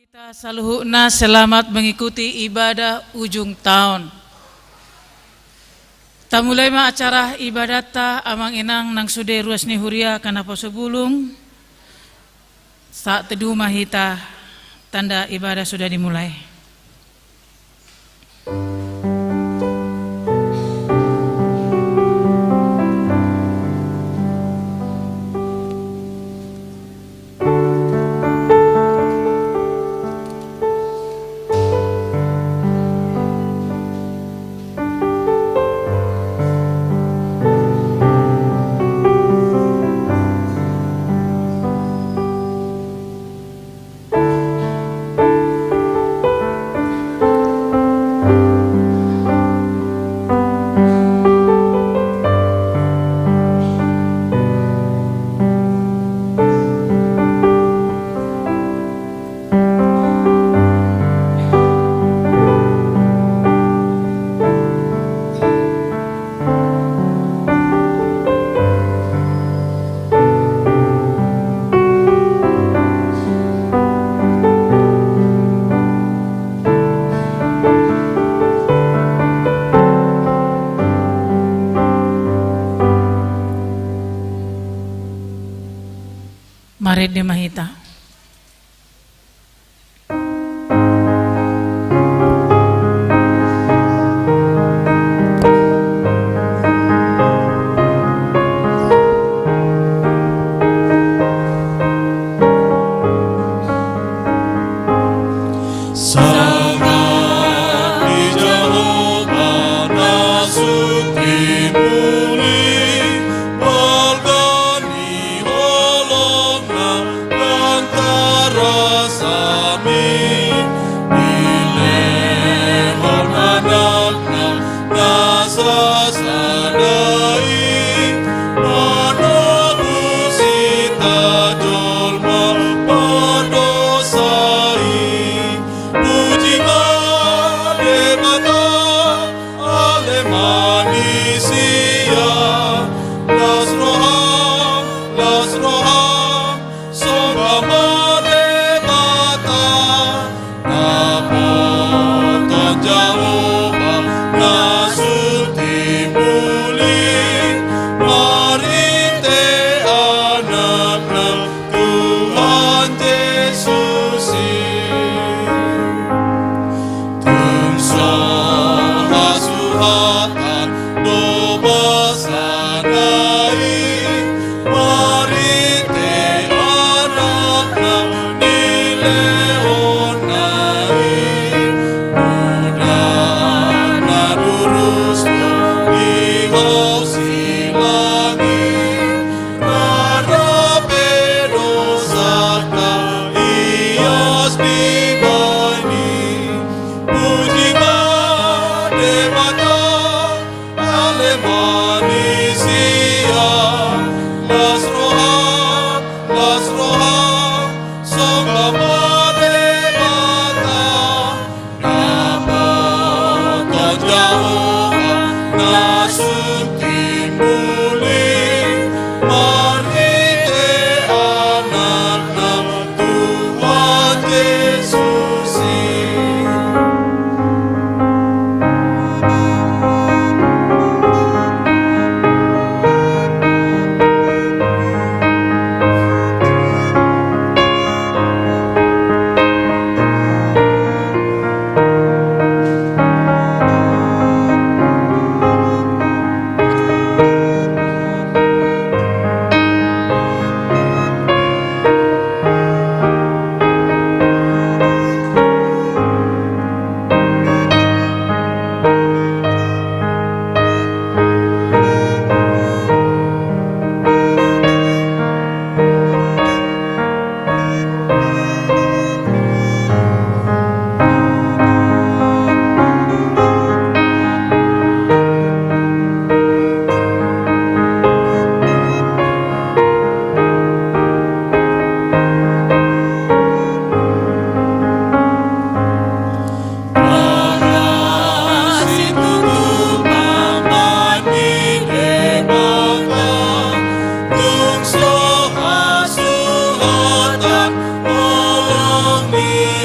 Kita saluhuna selamat mengikuti ibadah ujung tahun. Ta mulai ma acara ibadat ta amang inang nang sude ruas ni huria kana posebulung. Saat teduh mahita tanda ibadah sudah dimulai. Mari de mahita.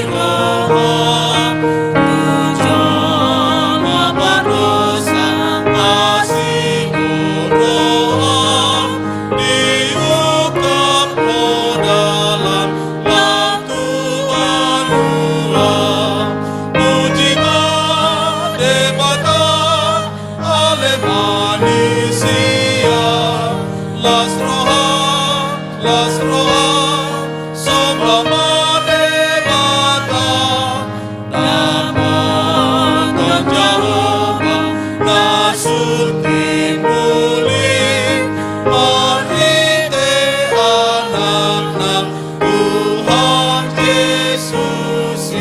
Mira las roa sombra mare mata namun Jehovah nasuti muli marhite anak Tuhan Yesus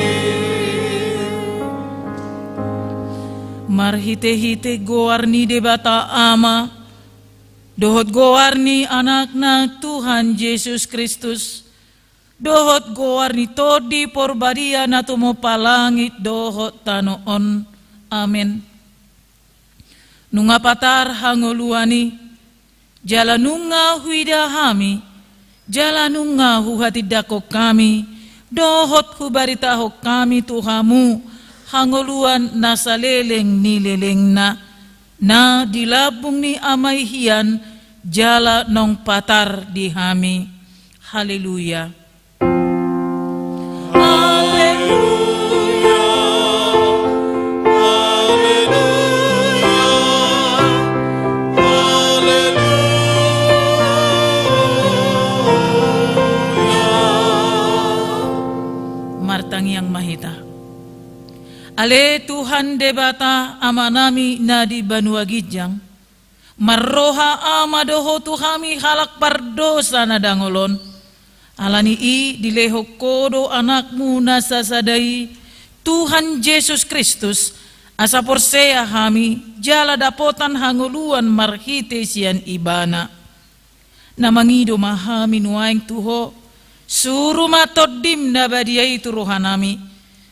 marhite-hite goarni debata ama dohot goarni anakna Tuhan Yesus Kristus dohot goarni todi porbadia na tumo palangit dohot tanoon. Amen. Nunga patar hangoluani jala nunga huida hami jala nunga huhati dako kami dohot hubaritaho kami Tuhamu hangoluan nasaleleng nileleng na dilabung ni amay hiyan jala nong patar di hami. Haleluya. Haleluya, haleluya, haleluya. Martang yang mahita. Ale Tuhan debata amanami na di Banua Gijang, marroha amadoho tuhami halak pardosa na dangolon, alani i dileho kodo anakmu nasasadai, Tuhan Yesus Kristus, asa porsea hami, jala dapotan hanguluan marhite sian ibana, namangido mahami nuaing tuho, suru matodim na badiai turuhanami,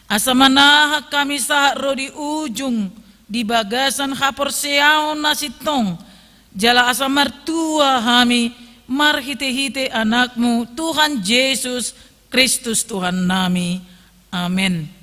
asa manahak kami sa rodi ujung di bagasan haporseaon nasitong jala asa martua hami marhite-hite anakmu Tuhan Yesus Kristus Tuhan nami. Amen.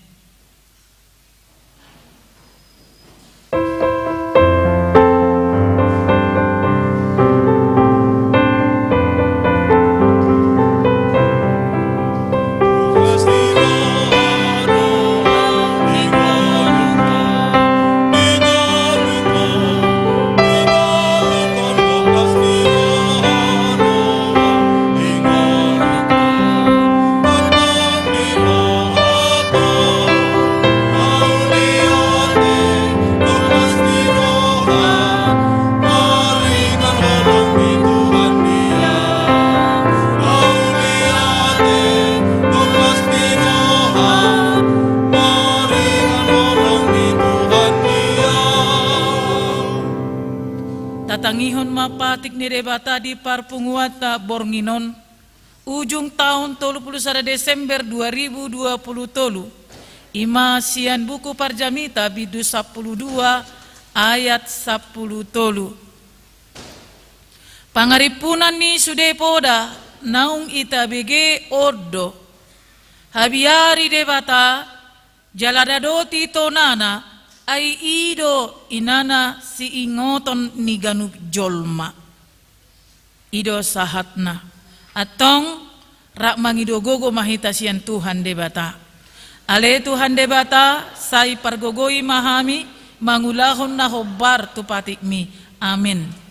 Tatangihon mapatik ni debata di parpunguata Bornginon ujung tahun 31 Desember 2020 tolu ima sian buku parjamita bidu 12 ayat 10 tolu pangaripunan ni sudepoda naung ita bege ordo habiari debata jaladadoti tonana ai ido inana si ingoton ni ganuk jolma ido sahatna atong rak mangido gogo mahita sian Tuhan debata ale Tuhan debata sai pargogoi mahami mangulahon na hobar tupatikmi. Amin.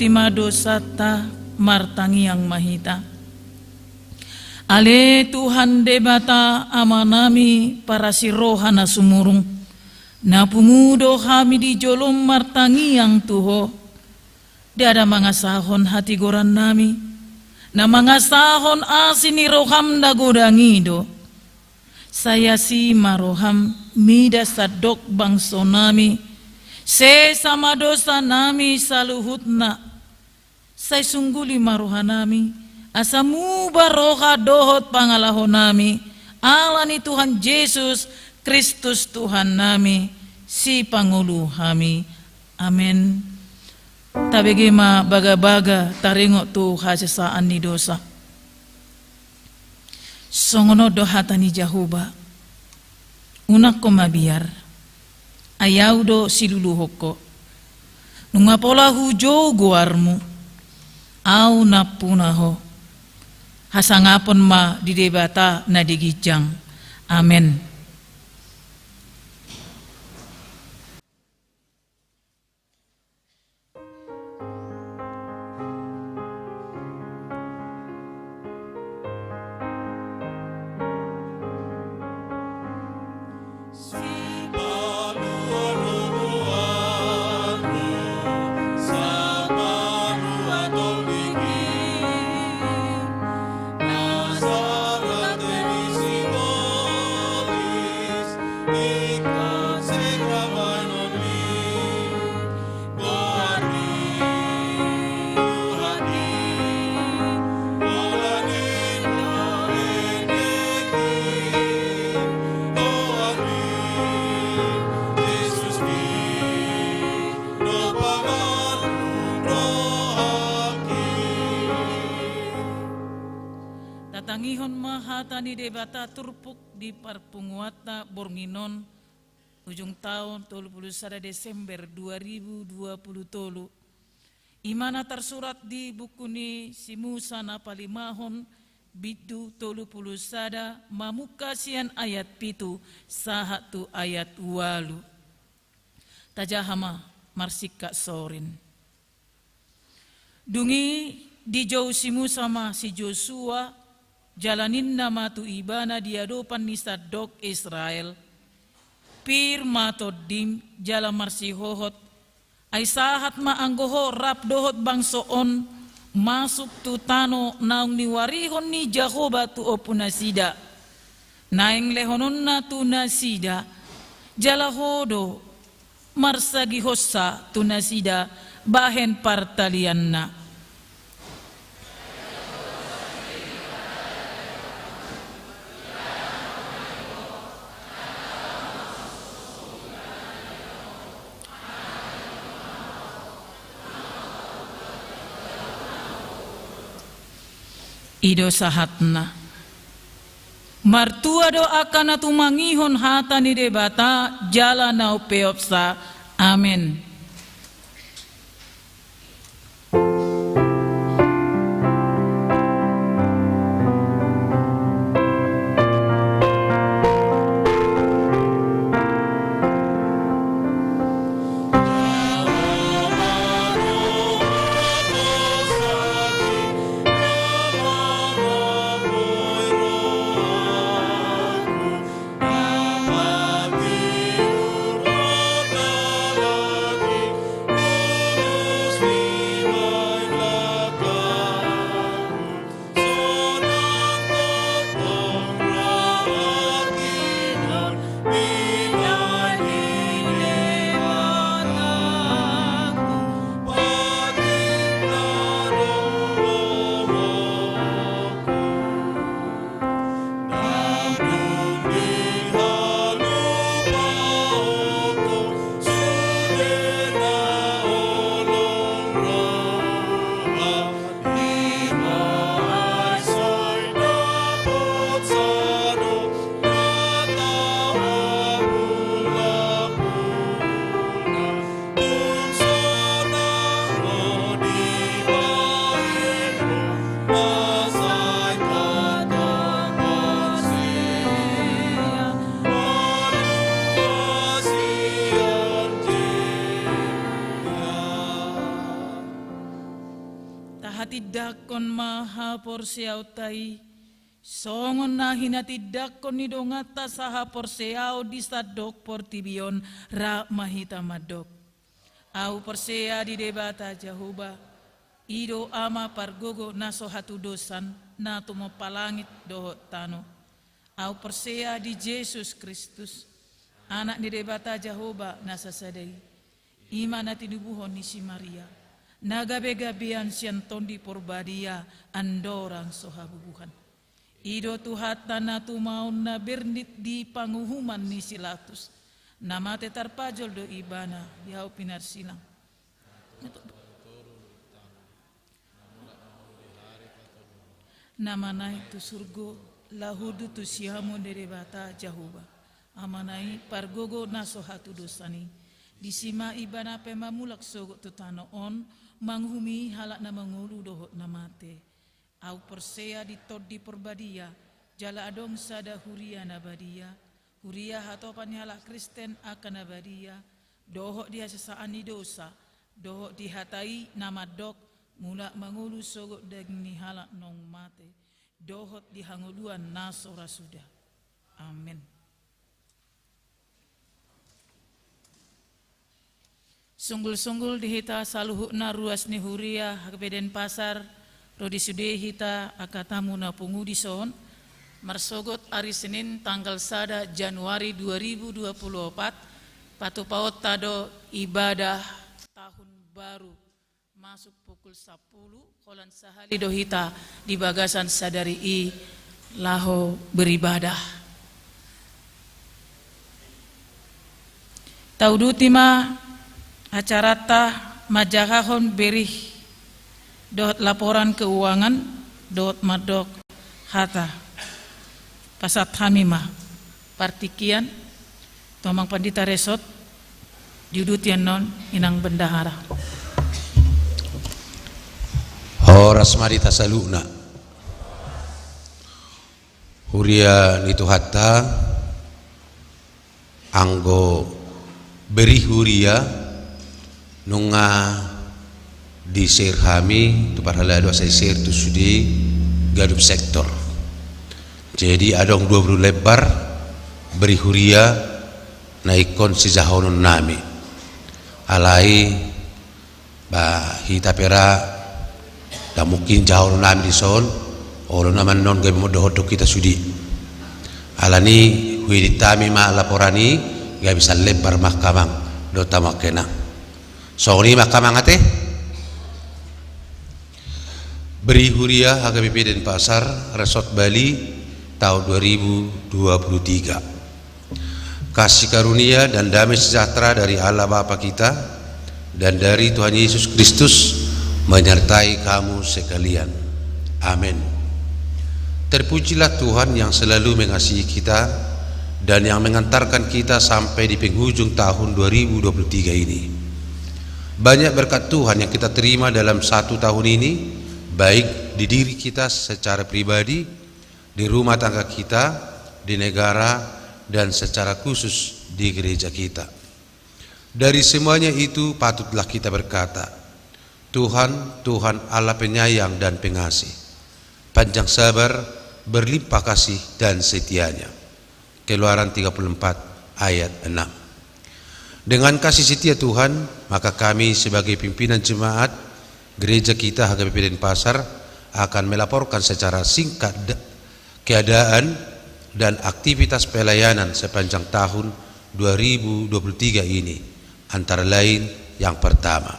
tima dosata martangi yang mahita. Ale Tuhan debata amanami para sirohana sumurung. Na pungudo kami di jolom martangi yang tuho. Dada mangasahon hati goran nami. Na mangasahon asini roham da godangido. Saya si maroham mida sadok bangso nami. Se sama dosa nami saluhutna. Saya sungguli maroha nami. Asamu baroha dohot pangalahon nami. Alani Tuhan Yesus Kristus Tuhan nami, si Pangulu kami. Amen. Tabegema baga-baga taringo tu hasesaan ni dosa. Songono dohata ni Jahuba. Unak ko mabiar. Ayaw do siluluhoko. Nungapola hujo guarmu. Au napunaho. Hasangapon ma didebata na digijang. Amen. Tangihon mahata ni debata turpuk di parpunguata Bornginon ujung tahun 31 Desember 2020 imana tersurat di buku ni si Musa na palimahon bidu 30 sada mamukasian ayat pitu sahatu ayat walu tajahama marsika sorin dungi di jauh si Musa ma si Joshua jalanin nama tu ibana di hadapan ni sadok Israel. Pir matodim jala marsi hohot. Ay sahat maanggoho rap dohot bangsoon. Masuk tu tano naung niwarihon ni Jehovah tu opunasida. Naeng lehonon na tu nasida. Jala hodo marsagi hossa tu nasida bahen partalian na. Ido sahatna martua do akan atumangihon hata ni debata jala nau peopsa. Amen. Lagi tiddakon maha porsiau tai, songon na hina tiddakon ni dongata saha porsiau di sadok portibion ra mahita madok. Au persea di debata Jahoba, ido ama pargogo naso hatu dosan na tumo palangit dohot tano. Au persea di Yesus Kristus, anak di debata Jahoba nasa sadai. Ima na tinubuhon ni si Maria, nagabe-gabean sianton di porbadia andorang sohabubuhan. Ido tuhata na tumaon na bernit di panguhuman ni silatus, namate tarpajol do ibana yau pinarsilang. Namanai tu surgo lahudu tu siamu derebata Jahoba, amanai pargogo naso hatu dosani. Disima ibana pemamulak sogo tutano on manghumi halak na mangulu dohot namate. Au persea di tod di perbadia jala adong sada huria nabadia. Huria hatopan halak Kristen akan nabadia. Dohot dia sesaani dosa. Dohot dihatai nama dok mula mangulu sogo dagni halak nong mate. Dohot dihanguluan nasora sudah. Amin. Sunggul-sunggul dihita saluhukna ruas ni huria hakbeden pasar rodi sude hita akatamu na pungudi son marsogot hari Senin tanggal 1 Januari 2024 patu paut tado ibadah tahun baru masuk pukul 10 kolan sahali dohita di bagasan sadari i laho beribadah. Taudutima acarata majahahon berih dot laporan keuangan dot madok hata pasat hamimah partikian tomang pandita resot judutian non inang bendahara horas marita saluna huria nitu hatta anggo beri huria nunga di share kami tu parhala saya share tu sudi gadup sektor. Jadi adong 20 lebar beri huria naikon si jahonon nami alai bah hita pera dah mungkin jahonon nami di son olo naman non gabe modohodok kita sudi alani hui ditami ma laporani gabe bisa lebar mahkamang dota makena. Sori mahkamah ngate beri huria HKBP Denpasar Resort Bali tahun 2023. Kasih karunia dan damai sejahtera dari Allah Bapa kita dan dari Tuhan Yesus Kristus menyertai kamu sekalian. Amin. Terpujilah Tuhan yang selalu mengasihi kita dan yang mengantarkan kita sampai di penghujung tahun 2023 ini. Banyak berkat Tuhan yang kita terima dalam satu tahun ini, baik di diri kita secara pribadi, di rumah tangga kita, di negara, dan secara khusus di gereja kita. Dari semuanya itu patutlah kita berkata, Tuhan, Tuhan Allah penyayang dan pengasih, panjang sabar, berlimpah kasih dan setianya. Keluaran 34 ayat 6. Dengan kasih setia Tuhan, maka kami sebagai pimpinan jemaat gereja kita HKBP Denpasar akan melaporkan secara singkat keadaan dan aktivitas pelayanan sepanjang tahun 2023 ini. Antara lain yang pertama,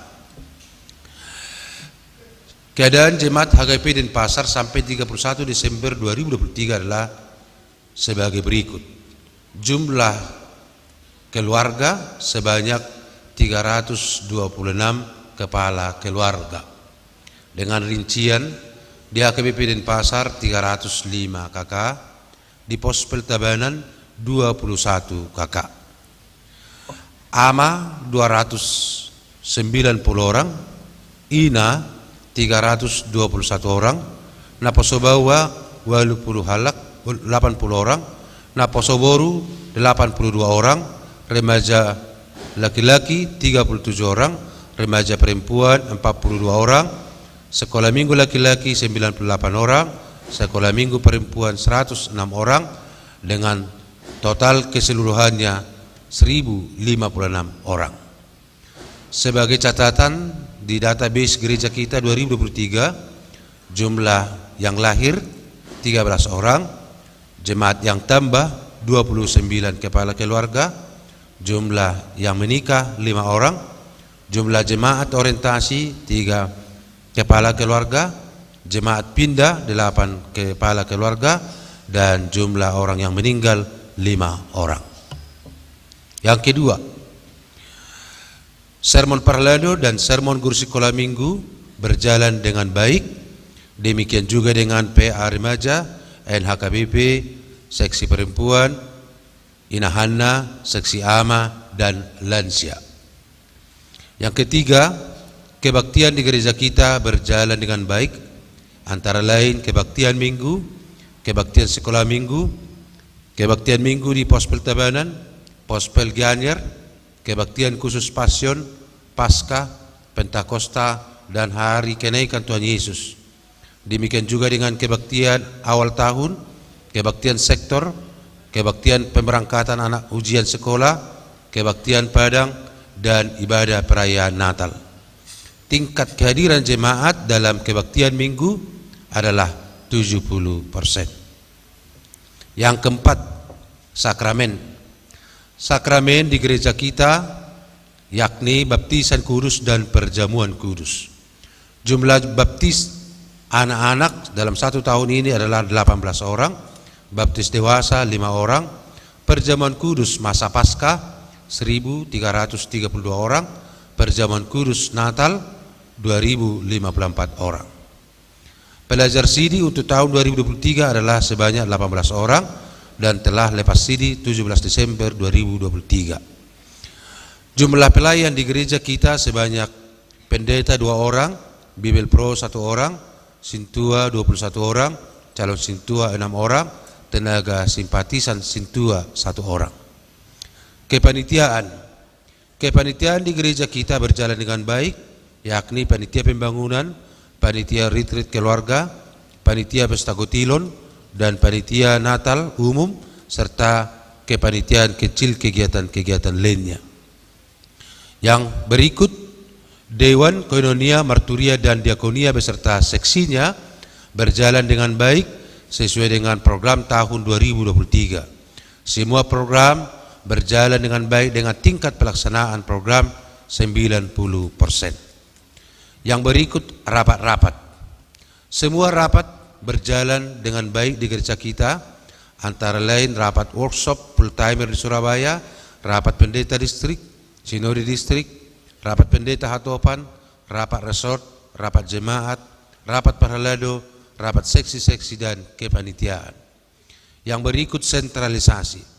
keadaan jemaat HKBP Denpasar sampai 31 Desember 2023 adalah sebagai berikut. Jumlah keluarga sebanyak 326 kepala keluarga dengan rincian di HKBP Denpasar 305 kakak, di pos Peltabanan 21 kakak, ama 290 orang, ina 321 orang, naposobawa 80 orang, naposoboru 82 orang, remaja laki-laki 37 orang, remaja perempuan 42 orang, sekolah minggu laki-laki 98 orang, sekolah minggu perempuan 106 orang, dengan total keseluruhannya 1056 orang. Sebagai catatan, di database gereja kita 2023, jumlah yang lahir 13 orang, jemaat yang tambah 29 kepala keluarga, jumlah yang menikah 5 orang, jumlah jemaat orientasi 3 kepala keluarga, jemaat pindah 8 kepala keluarga, dan jumlah orang yang meninggal 5 orang. Yang kedua, sermon parlado dan sermon guru sekolah minggu berjalan dengan baik. Demikian juga dengan PA Remaja, NHKBP, seksi perempuan, Inahanna, seksi ama, dan lansia. Yang ketiga, kebaktian di gereja kita berjalan dengan baik, antara lain kebaktian minggu, kebaktian sekolah minggu, kebaktian minggu di Pospel Tabanan, Pospel Gianyar, kebaktian khusus Pasion, Paskah, Pentakosta, dan hari kenaikan Tuhan Yesus. Demikian juga dengan kebaktian awal tahun, kebaktian sektor, kebaktian pemberangkatan anak ujian sekolah, kebaktian Padang, dan ibadah perayaan Natal. Tingkat kehadiran jemaat dalam kebaktian minggu adalah 70%. Yang keempat, sakramen. Sakramen di gereja kita yakni baptisan kudus dan perjamuan kudus. Jumlah baptis anak-anak dalam 1 tahun ini adalah 18 orang, baptis dewasa 5 orang, perjamuan kudus masa Paskah 1332 orang, perjamuan kudus Natal 2054 orang. Pelajar sidi untuk tahun 2023 adalah sebanyak 18 orang dan telah lepas sidi 17 Desember 2023. Jumlah pelayan di gereja kita sebanyak pendeta 2 orang, Bibel Pro 1 orang, Sintua 21 orang, calon Sintua 6 orang, tenaga simpatisan Sintua 1 orang. Kepanitiaan di gereja kita berjalan dengan baik, yakni panitia pembangunan, panitia retreat keluarga, panitia pesta gotilon, dan panitia Natal umum, serta kepanitiaan kecil kegiatan-kegiatan lainnya. Yang berikut, Dewan Koinonia, Marturia, dan Diakonia beserta seksinya berjalan dengan baik sesuai dengan program tahun 2023. Semua program berjalan dengan baik dengan tingkat pelaksanaan program 90%. Yang berikut, rapat-rapat. Semua rapat berjalan dengan baik di gereja kita, antara lain rapat workshop full timer di Surabaya, rapat pendeta distrik, sinode distrik, rapat pendeta Hatopan, rapat resort, rapat jemaat, rapat parlado, rapat seksi-seksi, dan kepanitiaan. Yang berikut, sentralisasi.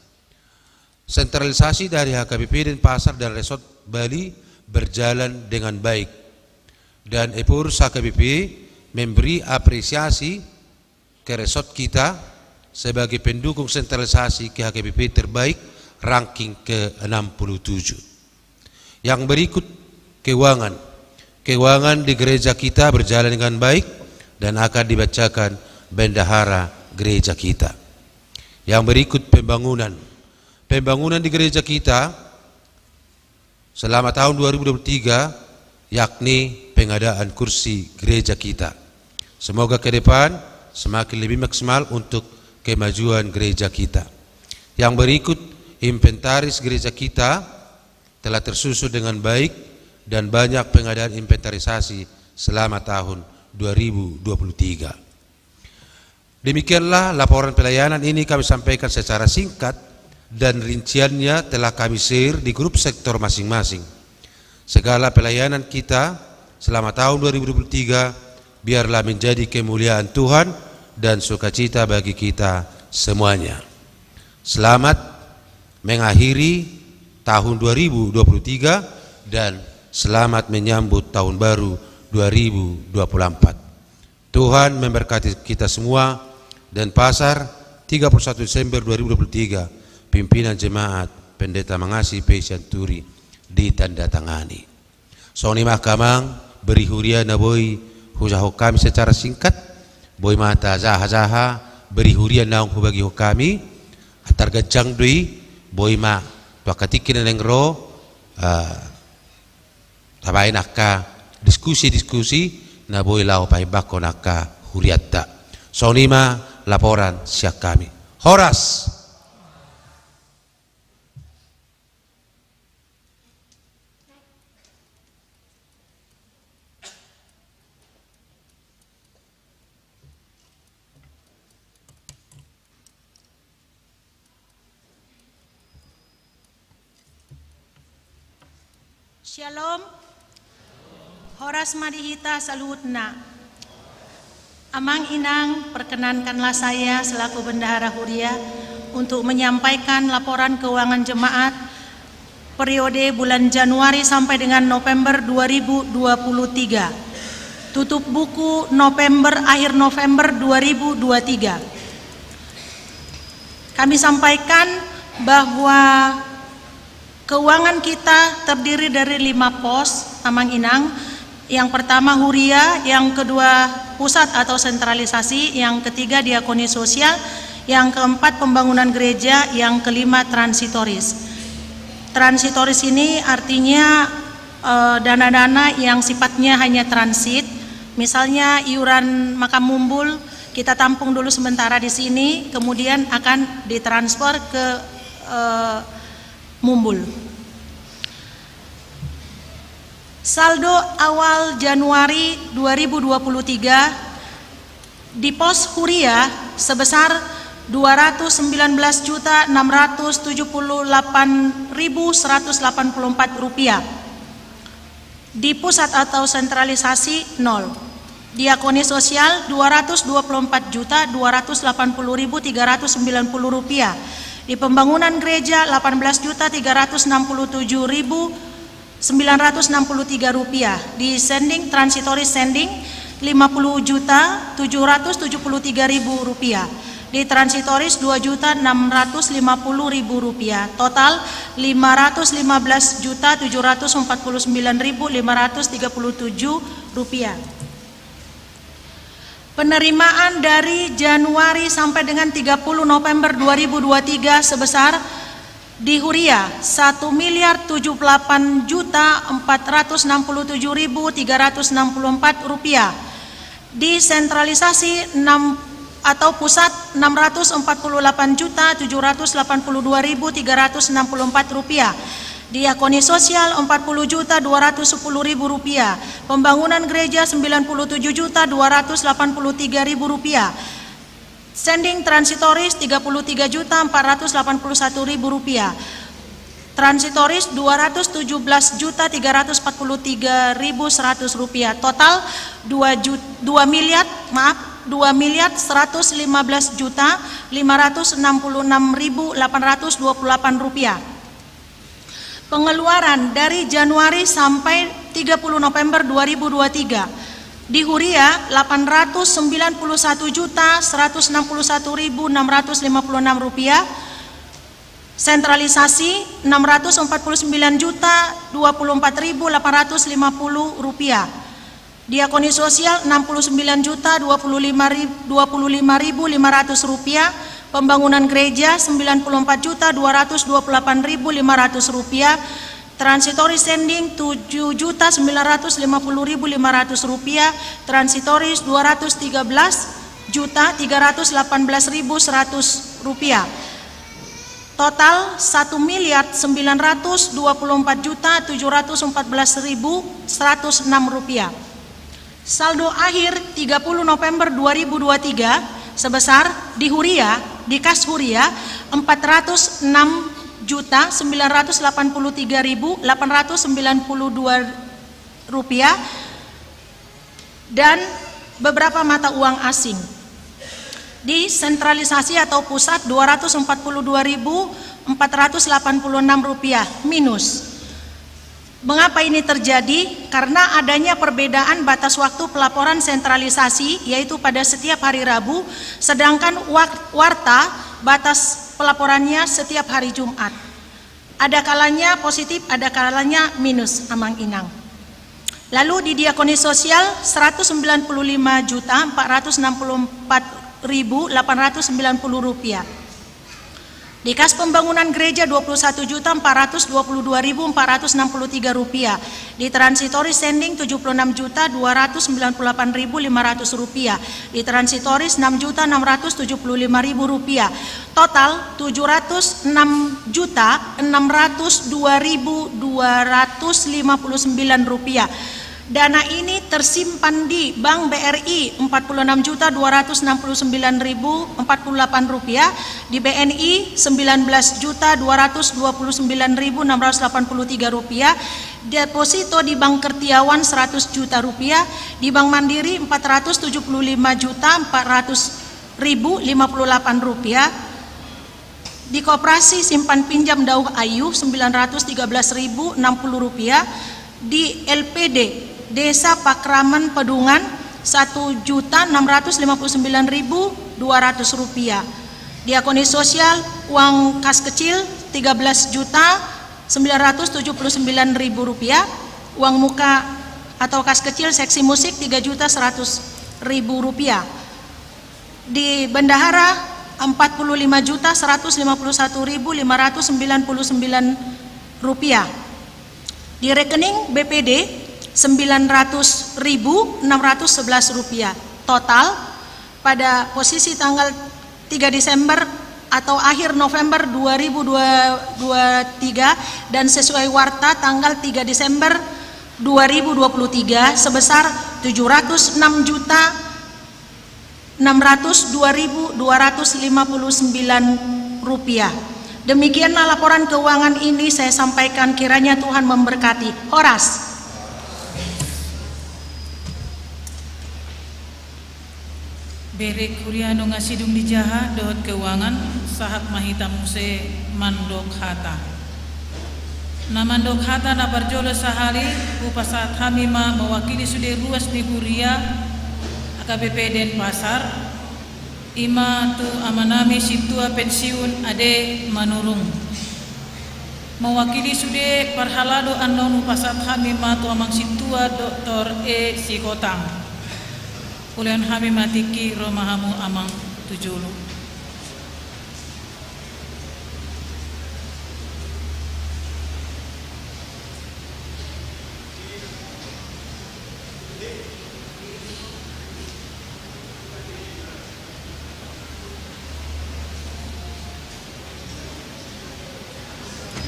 Sentralisasi dari HKBP dan Pasar dan Resort Bali berjalan dengan baik, dan Epurus HKBP memberi apresiasi ke resort kita sebagai pendukung sentralisasi ke HKBP terbaik, ranking ke-67. Yang berikut, keuangan. Keuangan di gereja kita berjalan dengan baik dan akan dibacakan bendahara gereja kita. Yang berikut, pembangunan. Pembangunan di gereja kita selama tahun 2023 yakni pengadaan kursi gereja kita. Semoga ke depan semakin lebih maksimal untuk kemajuan gereja kita. Yang berikut, inventaris gereja kita telah tersusun dengan baik dan banyak pengadaan inventarisasi selama tahun 2023. Demikianlah laporan pelayanan ini kami sampaikan secara singkat, dan rinciannya telah kami share di grup sektor masing-masing. Segala pelayanan kita selama tahun 2023 biarlah menjadi kemuliaan Tuhan dan sukacita bagi kita semuanya. Selamat mengakhiri tahun 2023 dan selamat menyambut tahun baru 2024. Tuhan memberkati kita semua. Dan Pasar 31 Desember 2023, pimpinan jemaat Pendeta Mangasi Pesian Turi ditandatangani. Soni Mahkamang beri huria naboi hujah kami secara singkat. Boy mata zaha beri hurian naung bagi kami atar gajang dui boy ma pakatikin neng ro tabai nakka diskusi na boy lau pai bako nakka huriatta. Sonima laporan siak kami. Horas. Shalom. Horas madihita salutna. Amang Inang, perkenankanlah saya selaku Bendahara Huria untuk menyampaikan laporan keuangan jemaat periode bulan Januari sampai dengan November 2023. Tutup buku akhir November 2023. Kami sampaikan bahwa keuangan kita terdiri dari 5 pos, Amang Inang. Yang pertama Huria, yang kedua pusat atau sentralisasi, yang ketiga diakoni sosial, yang keempat pembangunan gereja, yang kelima transitoris. Transitoris ini artinya dana-dana yang sifatnya hanya transit. Misalnya iuran makam mumbul kita tampung dulu sementara di sini, kemudian akan ditransfer ke mumbul. Saldo awal Januari 2023 di pos Huria sebesar Rp219.678.184. Di pusat atau sentralisasi 0. Diakoni sosial Rp224.280.390. Di pembangunan gereja Rp18.363.963. Di sending transitory sending Rp50.773.000. Di transitoris Rp2.650.000. Total Rp515.749.537. Penerimaan dari Januari sampai dengan 30 November 2023 sebesar di Huria Rp1.467.364. Di sentralisasi atau pusat Rp648.782.364. Diakoni sosial Rp40.210.000. Pembangunan gereja Rp97.283.000. Sending transitoris Rp33.481.000. Transitoris Rp217.343.100. Total Rp2.111.566.828. Pengeluaran dari Januari sampai 30 November 2023 di Huria Rp891.161.656. Sentralisasi Rp649.024.850. Diakoni sosial Rp69.025.500. Pembangunan gereja Rp94.228.500. Transitoris sending Rp7.950.500. Transitoris Rp213.318.100. Total Rp1.924.714.106. Saldo akhir 30 November 2023 sebesar di Huria, di kas Huria Rp46.983.892 dan beberapa mata uang asing. Di sentralisasi atau pusat Rp242.486 minus. Mengapa ini terjadi? Karena adanya perbedaan batas waktu pelaporan sentralisasi, yaitu pada setiap hari Rabu, sedangkan warta batas pelaporannya setiap hari Jumat. Ada kalanya positif, ada kalanya minus, Amang Inang. Lalu di diakoni sosial 195.464.890 rupiah. Di kas pembangunan gereja 21.422.463 rupiah. Di transitoris sending 76.298.500 rupiah. Di transitoris 6.675.000 rupiah. Total 706.602.259 rupiah. Dana ini tersimpan di Bank BRI 46.269.048 rupiah, di BNI 19.229.683 rupiah, deposito di Bank Kertiawan 100 juta rupiah, di Bank Mandiri 475.400.058 rupiah, di Koperasi Simpan Pinjam Dauh Ayu 913.060 rupiah, di LPD Desa Pakraman Pedungan 1.659.200 rupiah. Diakoni sosial uang kas kecil 13.979.000 rupiah. Uang muka atau kas kecil seksi musik 3.100.000 rupiah. Di bendahara 45.151.599 rupiah. Di rekening BPD 900.611 rupiah. Total pada posisi tanggal 3 Desember atau akhir November 2023 dan sesuai warta tanggal 3 Desember 2023 sebesar 706.602.259 rupiah. Demikianlah laporan keuangan ini saya sampaikan, kiranya Tuhan memberkati. Horas. Berek Kuriano ngasidung di Jaha dohot keuangan sahat mahita muse mandok hata. Na mandok hata na barjolo sahali upasat hamima mewakili sude ruas di Huria AKBP Denpasar. Ima tu amanami situa pensiun ade manurung. Mewakili sude parhalado anon upasat hamima tu amang situa Dr. E Sikotang. Ulian hami matiki romahamu amang tujulu.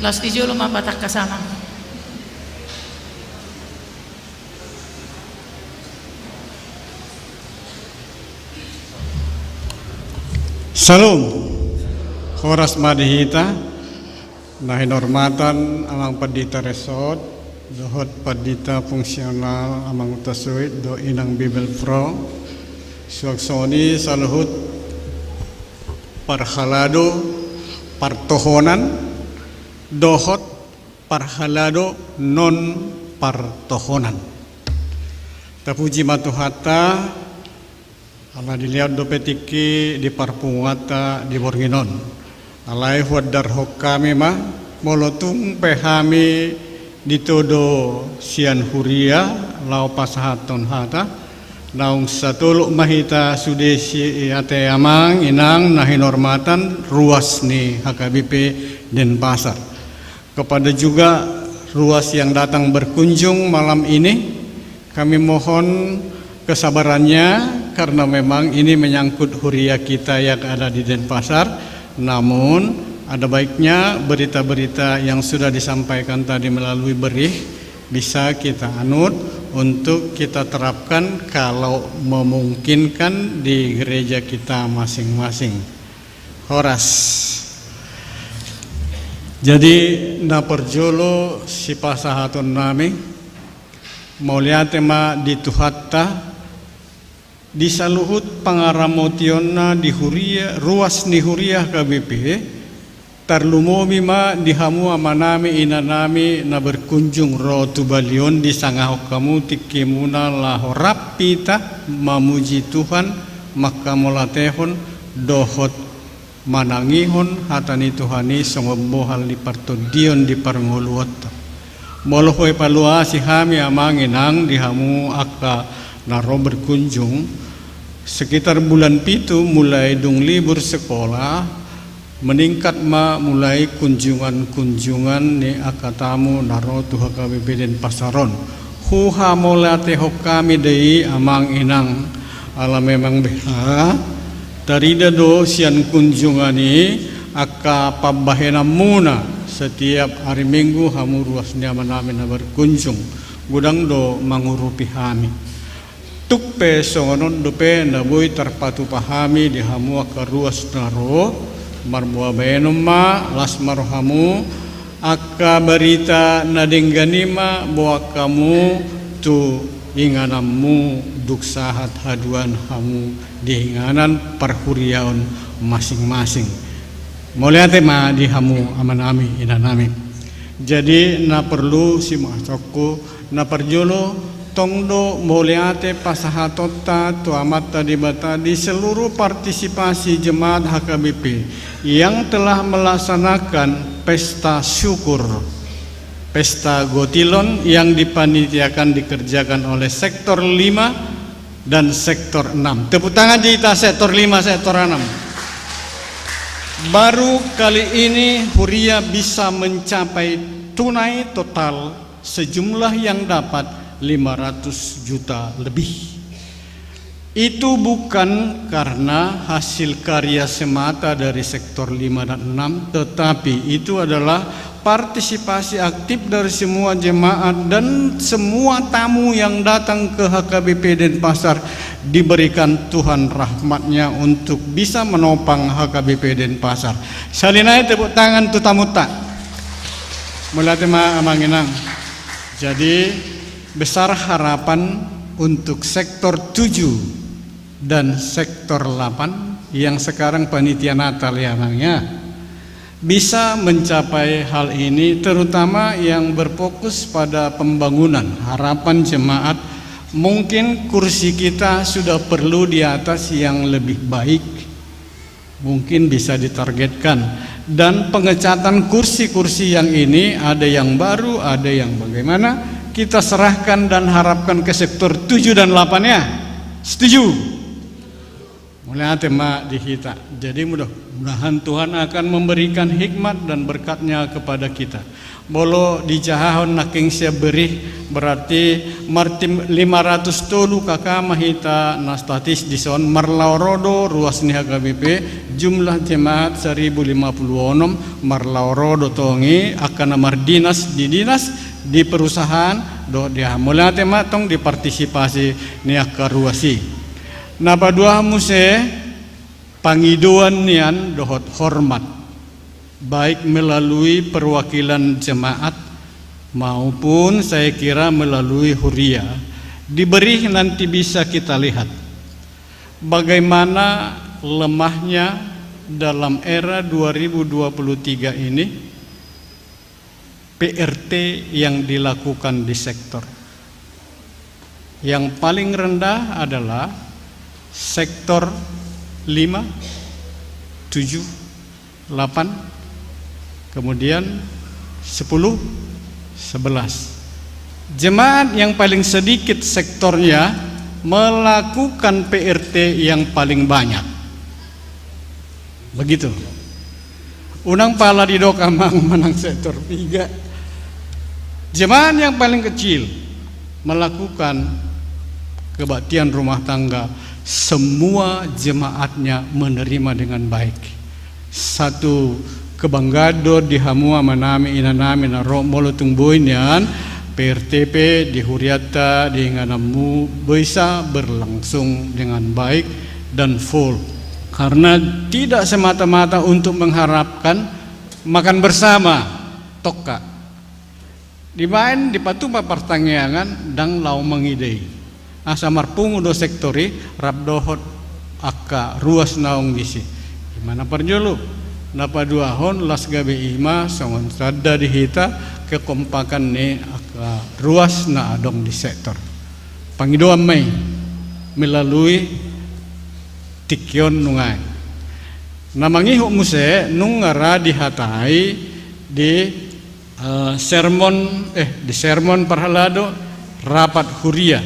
Las tijulu mapatak kasama. Salam, Horas Madihita, nahin hormatan amang Padita Resort, dohot Padita fungsional amang utasuit do inang Bibel Pro, suaksoni saluhut parhalado partohonan, dohot parhalado non partohonan. Tapuji matuhata Allah dilihat do petiki di parpungata di Borginon. Alai huadar hokami mah molotung pehami ditodo sian huria lau pasahaton hata naung satuluk mahita sudesi ate amang inang nahin hormatan ruas ni HKBP Denpasar. Kepada juga ruas yang datang berkunjung malam ini, kami mohon kesabarannya karena memang ini menyangkut huria kita yang ada di Denpasar. Namun ada baiknya berita-berita yang sudah disampaikan tadi melalui berih bisa kita anut untuk kita terapkan kalau memungkinkan di gereja kita masing-masing. Horas. Jadi na perjolo si pasahaton nami mauliatema dituhatta di saluhut pangaramotionna di huria ruas ni huria KBP tarlumomi ma dihamu amanami inanami na berkunjung rotu balion di sangahok kamu tikimuna lahorap pita mamuji Tuhan maka molatehon dohot manangihon hatani Tuhani songobohal di partodion di parngoluot Molohoi paluasi kami amanginang dihamu aka naro berkunjung sekitar bulan pitu mulai dung libur sekolah meningkat mulai kunjungan ni akatamu naro tuha KBP Denpasaron huha molate hokami dei amang inang ala memang beha tarida do sian kunjungani aka pabahena muna setiap hari Minggu hamu ruasnya manamin berkunjung gudang do mangurupi kami tukpe songonon dope na boy terpatu pahami di hamu aka ruas naro marmua benoma las marohamu aka berita nadengganima bahwa kamu tu inganamu duksahat haduan hamu di inganan perhuriaun masing-masing mulai tema di hamu amanami inanami jadi na perlu si masoko na perjolo tongdo muliate pasahatota tu amata dibata di seluruh partisipasi jemaat HKBP yang telah melaksanakan pesta syukur pesta Gotilon yang dipanitiakan dikerjakan oleh sektor 5 dan sektor 6. Tepuk tangan kita sektor 5 sektor 6. Baru kali ini Huria bisa mencapai tunai total sejumlah yang dapat 500 juta lebih. Itu bukan karena hasil karya semata dari sektor 5 dan 6, tetapi itu adalah partisipasi aktif dari semua jemaat dan semua tamu yang datang ke HKBP Denpasar diberikan Tuhan rahmatnya untuk bisa menopang HKBP Denpasar. Salinai tepuk tangan tu tamu tak. Mulai tema amanginang. Jadi besar harapan untuk sektor 7 dan sektor 8 yang sekarang panitia Natal ya amangnya bisa mencapai hal ini, terutama yang berfokus pada pembangunan. Harapan jemaat mungkin kursi kita sudah perlu di atas yang lebih baik, mungkin bisa ditargetkan, dan pengecatan kursi-kursi yang ini ada yang baru, ada yang bagaimana kita serahkan dan harapkan ke sektor 7 dan 8 ya. Setuju? Mulai tema dihita. Jadi mudah-mudahan Tuhan akan memberikan hikmat dan berkatnya kepada kita. Bolo di jahahon naking sia berih berarti martim 500 tolu kakak mahita nastatis di son marlaorodo ruas ni HKBP jumlah jemaat 1056 marlaorodo tongi akan namar dinas di perusahaan do dia mulai tema tong dipartisipasi ni akaruasi. Napa dua muse pangiduan nian dohot hormat baik melalui perwakilan jemaat maupun saya kira melalui Huria diberi nanti bisa kita lihat bagaimana lemahnya dalam era 2023 ini PRT yang dilakukan di sektor. Yang paling rendah adalah sektor 5, 7, 8, kemudian 10, 11. Jemaat yang paling sedikit sektornya melakukan PRT yang paling banyak. Begitu. Unang pala di dokamang menang sektor 3. Jemaat yang paling kecil melakukan kebaktian rumah tangga. Semua jemaatnya menerima dengan baik. Satu kebanggado di hamua manami inanami na romolo tungboinian PRTP di Huriata di nganamu bisa berlangsung dengan baik dan full. Karena tidak semata-mata untuk mengharapkan makan bersama toka. Dimain di patuma pertangyangan dan lau mengidei. Asamar pungudo sektori rabdohot akka ruas naong disi. Gimana perjolo? Napa dua hon las gabe ima songon sada dihita kekompakan ne akka ruas na adong di sektor. Pangidoan may melalui tikyon nungay. Namangiho muse nung ngara dihatai di di sermon parhalado rapat huria.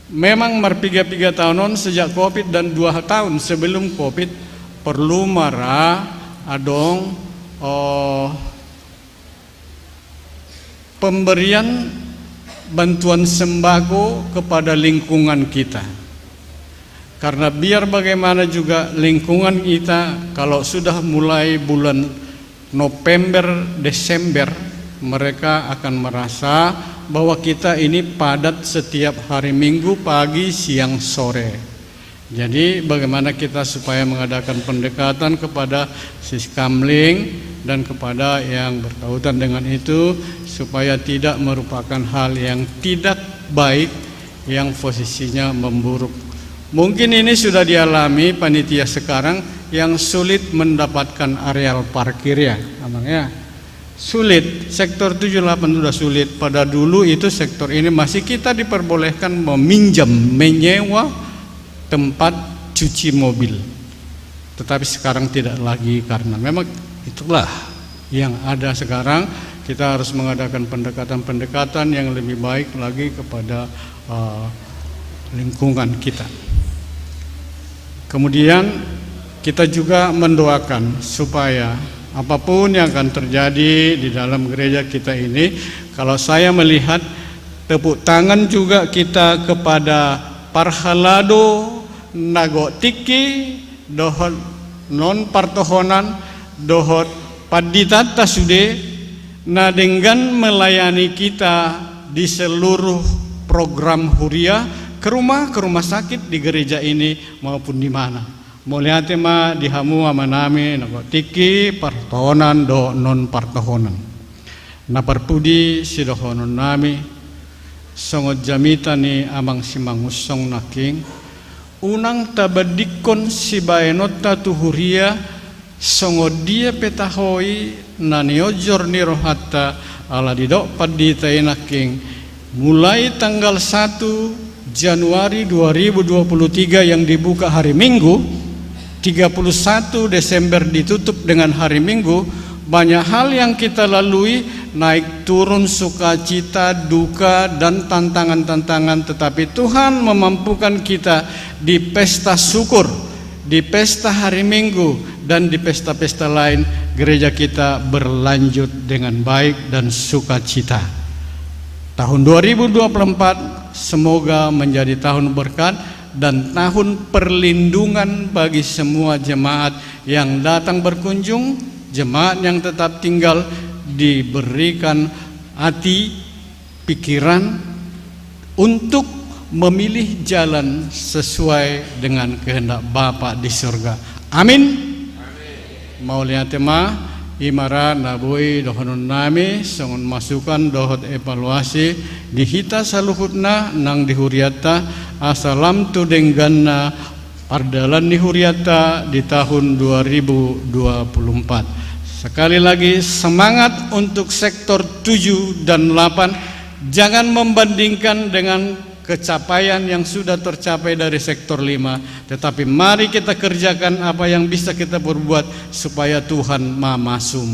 Memang marpiga-piga tahunon sejak Covid dan 2 tahun sebelum Covid perlu marah adong pemberian bantuan sembako kepada lingkungan kita. Karena biar bagaimana juga lingkungan kita kalau sudah mulai bulan November, Desember mereka akan merasa bahwa kita ini padat setiap hari Minggu pagi, siang, sore. Jadi bagaimana kita supaya mengadakan pendekatan kepada siskamling dan kepada yang berkaitan dengan itu supaya tidak merupakan hal yang tidak baik yang posisinya memburuk. Mungkin ini sudah dialami panitia sekarang yang sulit mendapatkan areal parkir ya, namanya sulit. Sektor 78 sudah sulit. Pada dulu itu sektor ini masih kita diperbolehkan meminjam, menyewa tempat cuci mobil. Tetapi sekarang tidak lagi karena memang itulah yang ada sekarang. Kita harus mengadakan pendekatan-pendekatan yang lebih baik lagi kepada lingkungan kita. Kemudian kita juga mendoakan supaya apapun yang akan terjadi di dalam gereja kita ini, kalau saya melihat tepuk tangan juga kita kepada parhalado nagotiki dohot non partohonan dohot paditata sude na dengan melayani kita di seluruh program huria ke rumah sakit di gereja ini maupun di mana. Mulia tema dihamu amanami nagotiki partohonan do non partohonan. Na parpudi sidohonon nami songot jamita ni amang simangusong naking unang tabadikon si baenot tuhuria songot dia petahoi naniojor ni rohata ala didok paditay naking mulai tanggal 1 Januari 2023 yang dibuka hari Minggu, 31 Desember ditutup dengan hari Minggu. Banyak hal yang kita lalui, naik turun, sukacita, duka, dan tantangan-tantangan. Tetapi Tuhan memampukan kita di pesta syukur, di pesta hari Minggu, dan di pesta-pesta lain. Gereja kita berlanjut dengan baik dan sukacita. Tahun 2024 semoga menjadi tahun berkat dan tahun perlindungan bagi semua jemaat yang datang berkunjung, jemaat yang tetap tinggal, diberikan hati, pikiran untuk memilih jalan sesuai dengan kehendak Bapa di surga. Amin. Maulia tema imara nabui dohonon nami songon masukan dohot evaluasi dihita saluhutna nang dihuriata asalam tu dengganna pardalan dihuriata di tahun 2024. Sekali lagi semangat untuk sektor 7 dan 8. Jangan membandingkan dengan kecapaian yang sudah tercapai dari sektor 5, tetapi mari kita kerjakan apa yang bisa kita berbuat supaya Tuhan masu.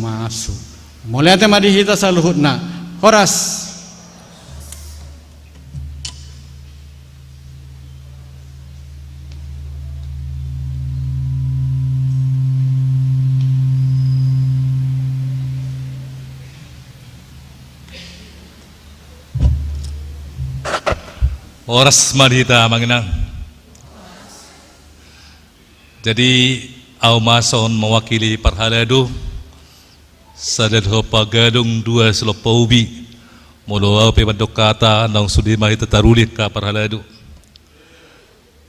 Mulia tema dihita saluhutna horas. Oras madita manginang. Jadi aumason mewakili parhalado sadadho pagadong 2 selopaubi moloa pe mandokata nang sudi mahita tarulik ka parhalado.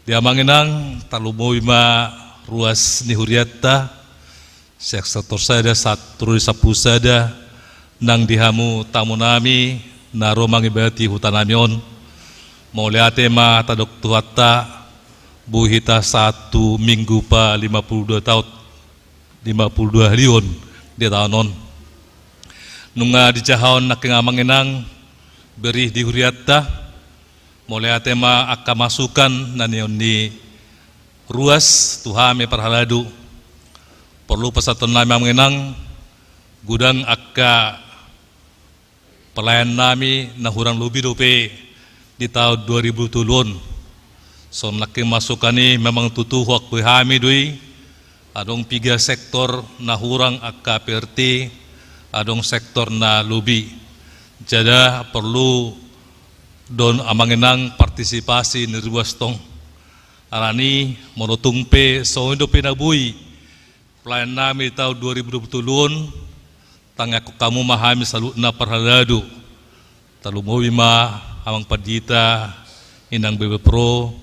Dia manginang talumoy ma ruas ni huriata sektor sada satru sapusada nang dihamu tamu nami naro mangibati hutanamion. Mulia tema tadok tuata buhita 1 minggu pa 52 tahun 52 harion di tahunon nunga di jahon naking amanginang beri di huriata. Mulia tema akka masukan nanion ni ruas tuhame parhaladu perlu pesaton nami amanginang gudang akka pelayan nami na hurang lubi dope di tahun 2000 tulun. So naking masukani memang tutuhak kue hami dui, adong 3 sektor na hurang akka PRT, adong sektor na lubi. Jadi perlu don amanginang partisipasi ni ruas tong. Arani monotungpe so indo pinabui pelayan nami tahun 2020 tangga kamu mahami salutna parhaladu talumowi ma amang padita inang bebe pro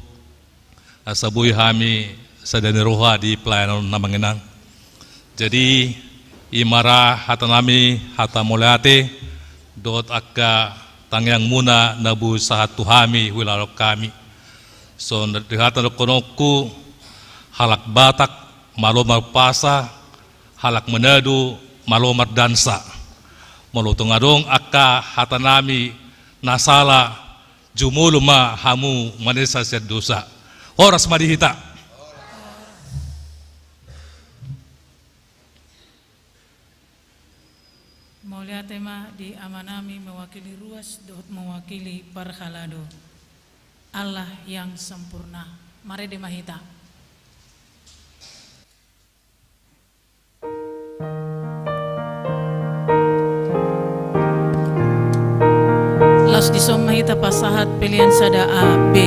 asabui hami sadani roha di pelayanan namanginang. Jadi imara hata nami hata moleate dot akka tangyang muna nabu sahat tuhami wilalok kami. So dihatan konoku halak Batak malomar pasa, halak Manado malomar dansa. Malutong adong akka hatanami nasala jumuluma hamu manesa siat dosa. Oras madihita. Maulia tema di amanami mewakili ruas dot mewakili parhalado. Allah yang sempurna. Mari dimahita. Las disomahita pasahat pilihan sada A, B.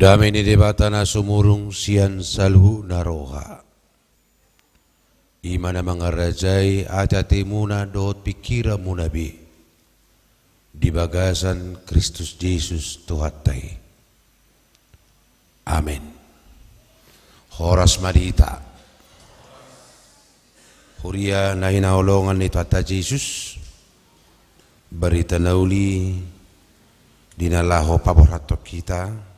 Dami ni debatana sumurung sian salhu naroha. Imana mangarajai ajatimuna dot pikira munabi. Di bagasan Kristus Yesus Tuhatai. Amin. Horas madita. Huria na hinaulongan ni Tuhan Yesus. Berita nauli dinalaho paborato kita.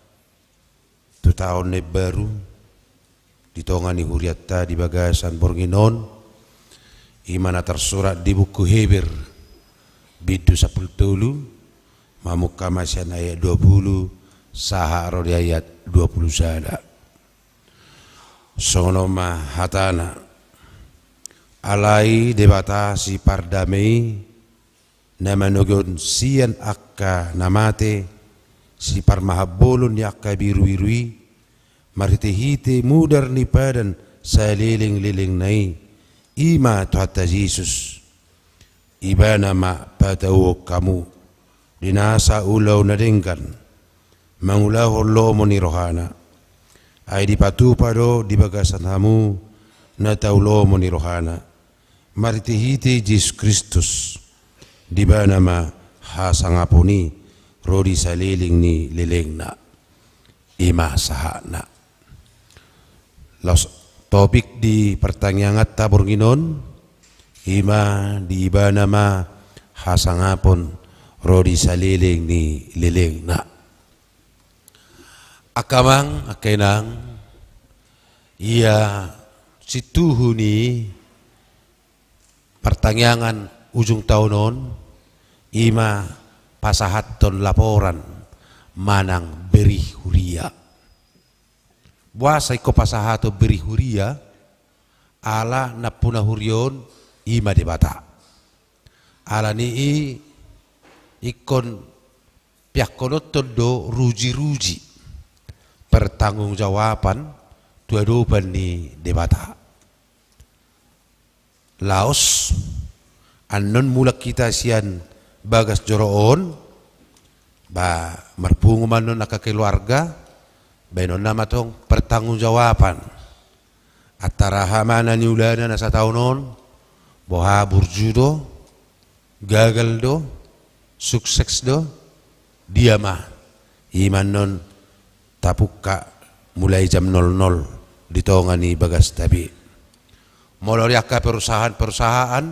Tu tahun ni baru ditongan ni huriata di bagasan Bornginon. Imana tersurat di buku Heber bidu 10 mamuka masyan ayat 20 saha rodi ayat 20 sada. Sonoma hatana alai debata si pardamei namanogon sian akka namate si parmahabolon ni akka biru-birui maritihite mudar ni padan sa liling-liling nai ima Tuhan Yesus ibana ma patawok kamu dinasa ulaw na dingkan mangulaho lomo ni rohana ay dipatupado di bagasan hamu na taulomo ni rohana maritihite Jesus Kristus di bana ma hasangapuni rodi sa liling ni liling na ima sahana. Los topik di pertanyaan tabur nginon ima di iba nama hasangapon rodi sa liling ni liling na. Akamang akenang ia situhu ni pertanyaan ujung tahunon ima pasahaton laporan manang beri huria. Buasa iko pasahato beri huria ala napuna hurion ima debata. Ala ni ikon pihak konoton do ruji-ruji pertanggungjawaban dua-duaban ni debata. Laos anon mulak kita sian bagas joroon ba marpunguman nun nakakeluarga benon nama tong pertanggungjawaban atara hamana ni ulana na sa taunon boha burju do gagal do sukses do dia mah iman nun tapuka mulai jam 00 ditongan ni bagas tabi molor yakka perusahaan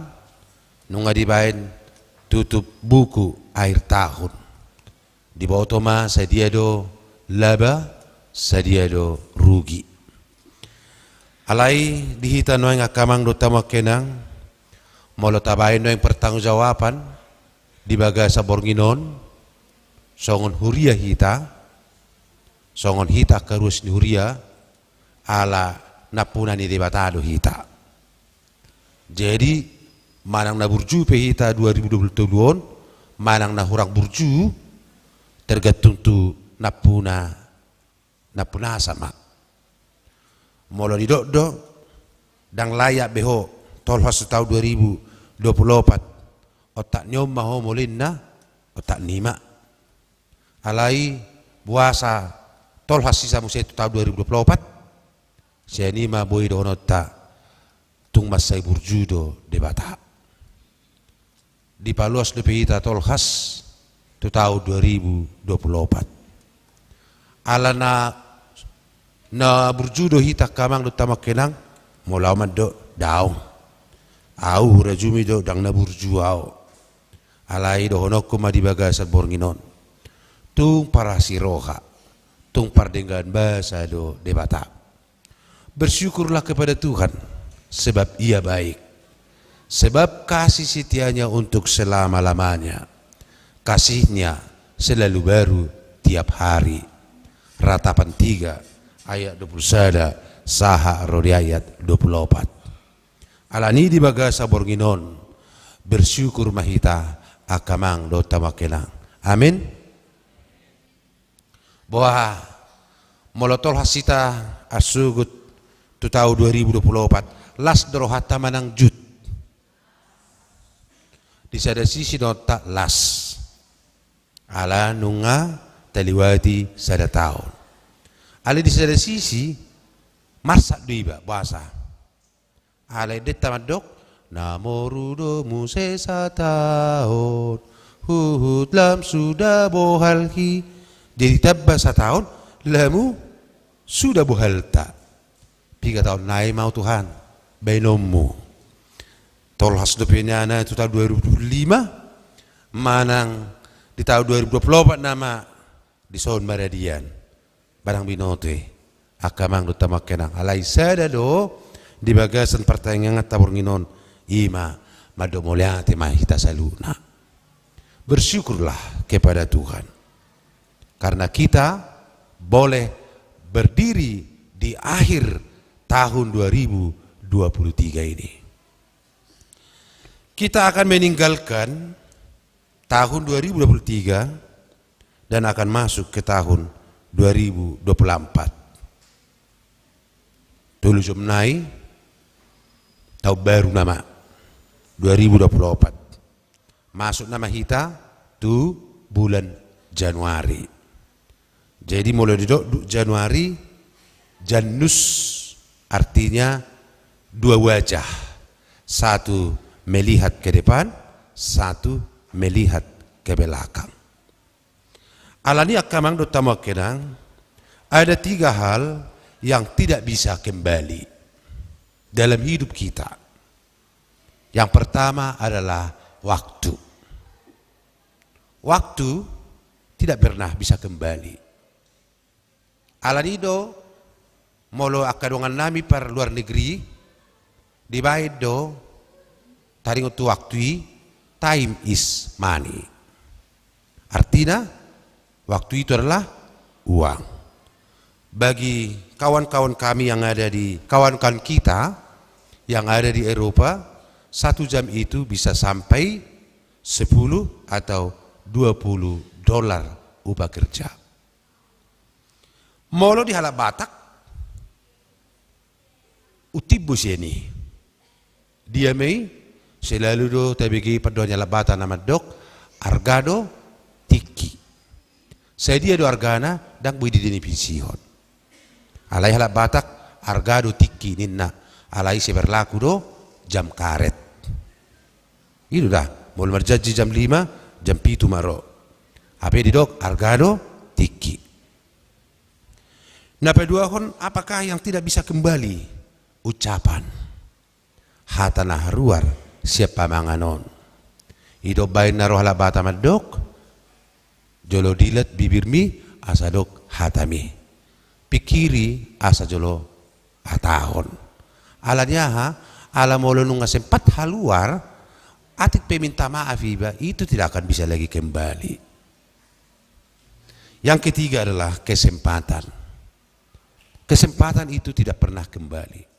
nunga dibain tutup buku akhir tahun di bawah toma sedia do laba sedia do rugi alai dihita noeng akamang do tama kenang molo tabain noeng pertanggungjawaban di bagasa Bornginon songon huria hita songon hita karus ni huria ala napuna ni debatado hita jadi manang na burju pe hita 2022 manang na hurang burju tergantung tu napuna sama molo di do dang layak beho tolhas tahun 2024 otak nyom maho molinna otak nima alai buasa tolhas sisa musa itu tahun 2024 saya nima boy do nota tung masai burjudo debata di paluas lebih hita tolhas itu tahun 2024 alana na burjudo hita kamang do tamak kenang molaman do daung au rajumi do dang na burju au alai do honokku ma di bagasan Bornginon tung para siroha tung pardengan bahasa do debata bersyukurlah kepada Tuhan sebab ia baik sebab kasih setianya untuk selama-lamanya kasihnya selalu baru tiap hari ratapan 3 ayat 21 saha rodi ayat 24 alani di bagasa Bornginon bersyukur mahita akamang do tamakenang amin bahwa molotol hasita asugut tu tahun 2024 las dorohata manang jut di sada sisi nota las ala nunga taliwati sada tahun Ale di sana sisi marsak diba bahasa. Ale det tamadok namorudo musesa tahun huhut lam sudah bohalki. Jadi tabba setahun lamu sudah bohalta. 3 tahun naik mau Tuhan bainommu. Tolhas dopenya itu tahun 2025 manang di tahun 2024 nama di Sohon Maradian. Barang binote akamang utama kenang alai sada do di bagasan pertanyaan tabur nginon ima mado mulia tema kita saluna. Bersyukurlah kepada Tuhan karena kita boleh berdiri di akhir tahun 2023 ini. Kita akan meninggalkan tahun 2023 dan akan masuk ke tahun 2024. Dulu jumnai tahun baru nama 2024. Masuk nama kita tu bulan Januari. Jadi mulai di Januari Janus artinya 2 wajah. Satu melihat ke depan, satu melihat ke belakang. Alani akamang do tamakenang ada 3 hal yang tidak bisa kembali dalam hidup kita. Yang pertama adalah waktu. Waktu tidak pernah bisa kembali. Alani do molo akadongan nami per luar negeri di bait do taring tu waktu time is money. Artinya waktu itu adalah uang. Bagi kawan-kawan kami yang ada di kawan-kawan kita yang ada di Eropa, 1 jam itu bisa sampai 10 atau 20 dolar upah kerja. Molo di Halak Batak, utibus ini. Dia mei selalu do tabigi padonya labata nama dok argado tiki. Saya dia do argana dan bui di dini pensiun. Alai Halak Batak argado tiki ninna alai se berlaku do jam karet. Itu dah mulai merjaji jam 5 jam 7 maro. Apa di dok argado tiki. Nah peduahon apakah yang tidak bisa kembali? Ucapan hatanah ruar siapa manganon. Ido bain naroh Halak Batak madok jolo dilet bibirmi asa dok hatami. Pikiri asa jolo atahon. Alanya ala molo nunga sempat haluar atik peminta maaf iba itu tidak akan bisa lagi kembali. Yang ketiga adalah kesempatan. Kesempatan itu tidak pernah kembali.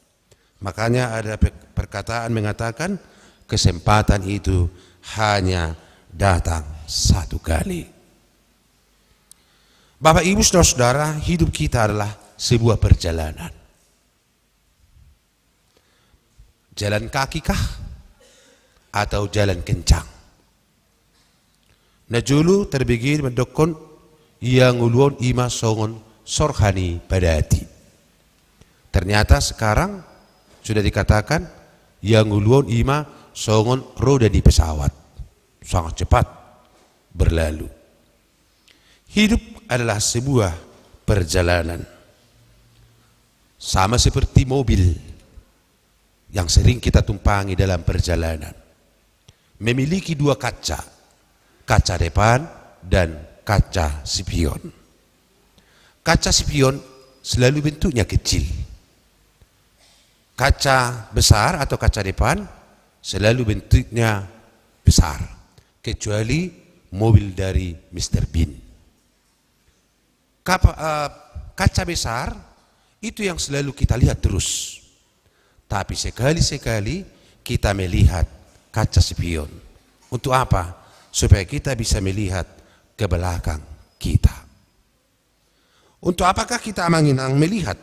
Makanya ada perkataan mengatakan kesempatan itu hanya datang 1 kali. Bapak Ibu Saudara-saudara, hidup kita adalah sebuah perjalanan. Jalan kaki kah? Atau jalan kencang? Najulu terbigir mendokon yang uluon ima songon sorhani padati. Ternyata sekarang sudah dikatakan yang uluon ima songon roda di pesawat. Sangat cepat berlalu. Hidup adalah sebuah perjalanan. Sama seperti mobil yang sering kita tumpangi dalam perjalanan. Memiliki 2 kaca. Kaca depan dan kaca spion. Kaca spion selalu bentuknya kecil. Kaca besar atau kaca depan selalu bentuknya besar. Kecuali mobil dari Mr. Bean. Kaca besar itu yang selalu kita lihat terus. Tapi sekali-sekali kita melihat kaca spion. Untuk apa? Supaya kita bisa melihat ke belakang kita. Untuk apakah kita menginang melihat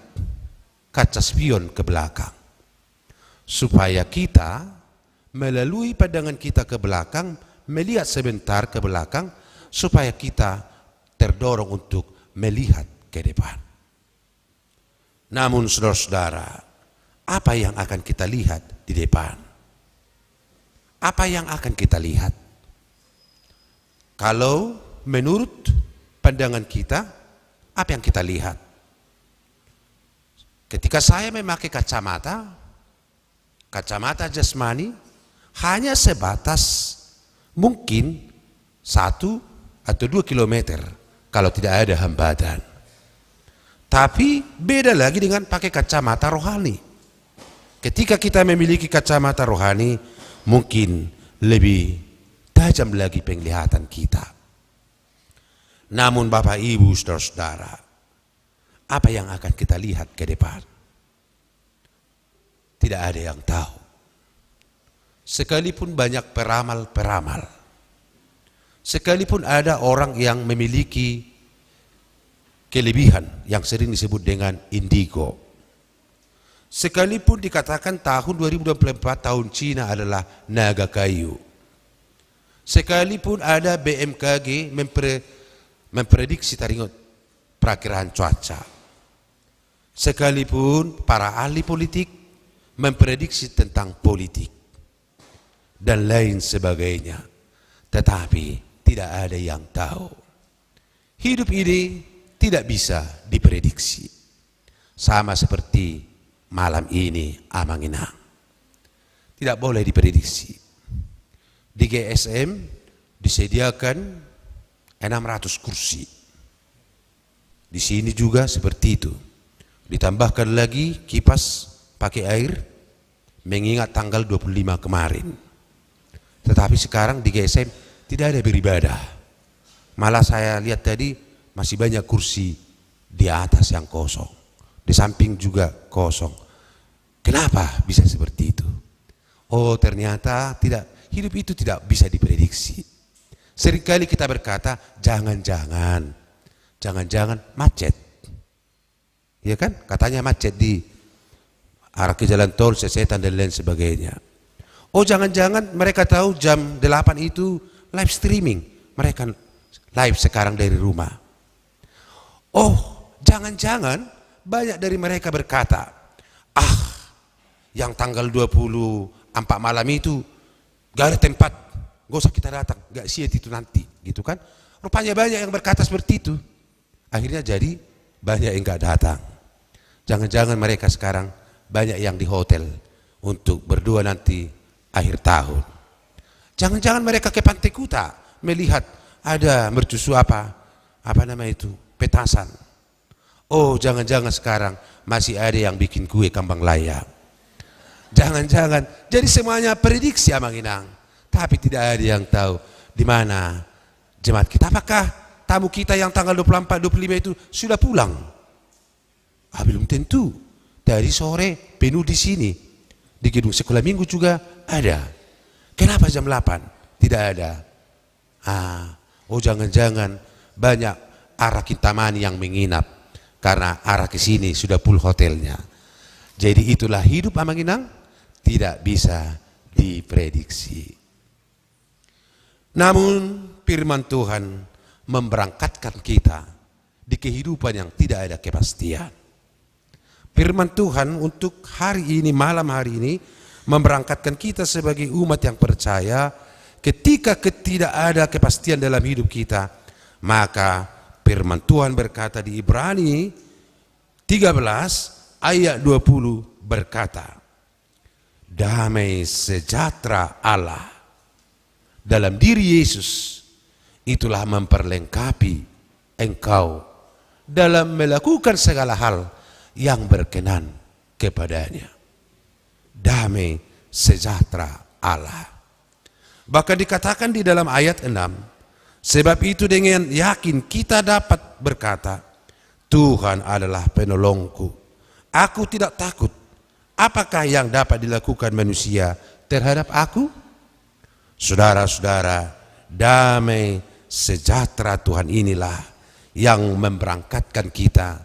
kaca spion ke belakang? Supaya kita melalui pandangan kita ke belakang, melihat sebentar ke belakang, supaya kita terdorong untuk melihat ke depan. Namun saudara-saudara, apa yang akan kita lihat di depan? Apa yang akan kita lihat? Kalau menurut pandangan kita, apa yang kita lihat? Ketika saya memakai kacamata jasmani, hanya sebatas mungkin 1 atau 2 kilometer kalau tidak ada hambatan. Tapi beda lagi dengan pakai kacamata rohani. Ketika kita memiliki kacamata rohani, mungkin lebih tajam lagi penglihatan kita. Namun Bapak Ibu saudara-saudara, apa yang akan kita lihat ke depan? Tidak ada yang tahu. Sekalipun banyak peramal-peramal, sekalipun ada orang yang memiliki kelebihan yang sering disebut dengan indigo, sekalipun dikatakan tahun 2024 tahun Cina adalah naga kayu, sekalipun ada BMKG memprediksi taringot perakiraan cuaca, sekalipun para ahli politik memprediksi tentang politik dan lain sebagainya, tetapi tidak ada yang tahu. Hidup ini tidak bisa diprediksi. Sama seperti malam ini Amanginang, tidak boleh diprediksi. Di GSM disediakan 600 kursi. Di sini juga seperti itu. Ditambahkan lagi kipas pakai air, mengingat tanggal 25 kemarin. Tetapi sekarang di GSM tidak ada beribadah. Malah saya lihat tadi masih banyak kursi di atas yang kosong, di samping juga kosong. Kenapa bisa seperti itu? Oh, ternyata hidup itu tidak bisa diprediksi. Seringkali kita berkata, jangan-jangan macet. Ya kan? Katanya macet di arah ke jalan tol, sesetan dan lain sebagainya. Oh, jangan-jangan mereka tahu jam 8 itu live streaming. Mereka live sekarang dari rumah. Oh, jangan-jangan banyak dari mereka berkata, yang tanggal 24 malam itu gak ada tempat, gak usah kita datang, gak siap itu nanti, gitu kan? Rupanya banyak yang berkata seperti itu. Akhirnya jadi banyak yang gak datang. Jangan-jangan mereka sekarang banyak yang di hotel untuk berdua nanti akhir tahun. Jangan-jangan mereka ke Pantai Kuta melihat ada mercusuar apa nama itu, petasan. Oh, jangan-jangan sekarang masih ada yang bikin kue kambang layang. Jangan-jangan, jadi semuanya prediksi Amanginang, tapi tidak ada yang tahu di mana jemaat kita. Apakah tamu kita yang tanggal 24-25 itu sudah pulang? Belum tentu. Dari sore penuh di sini. Di gedung sekolah minggu juga ada. Kenapa jam 8 tidak ada? Oh, jangan-jangan banyak arah Kintamani yang menginap karena arah ke sini sudah full hotelnya. Jadi itulah hidup Amanginang, tidak bisa diprediksi. Namun firman Tuhan memberangkatkan kita di kehidupan yang tidak ada kepastian. Firman Tuhan untuk hari ini, malam hari ini, memberangkatkan kita sebagai umat yang percaya. Ketika tidak ada kepastian dalam hidup kita, maka firman Tuhan berkata di Ibrani 13 ayat 20 berkata, damai sejahtera Allah dalam diri Yesus itulah memperlengkapi engkau dalam melakukan segala hal yang berkenan kepadanya. Damai sejahtera Allah. Bahkan dikatakan di dalam ayat 6, sebab itu dengan yakin kita dapat berkata, Tuhan adalah penolongku, aku tidak takut. Apakah yang dapat dilakukan manusia terhadap aku? Saudara-saudara, damai sejahtera Tuhan inilah yang memberangkatkan kita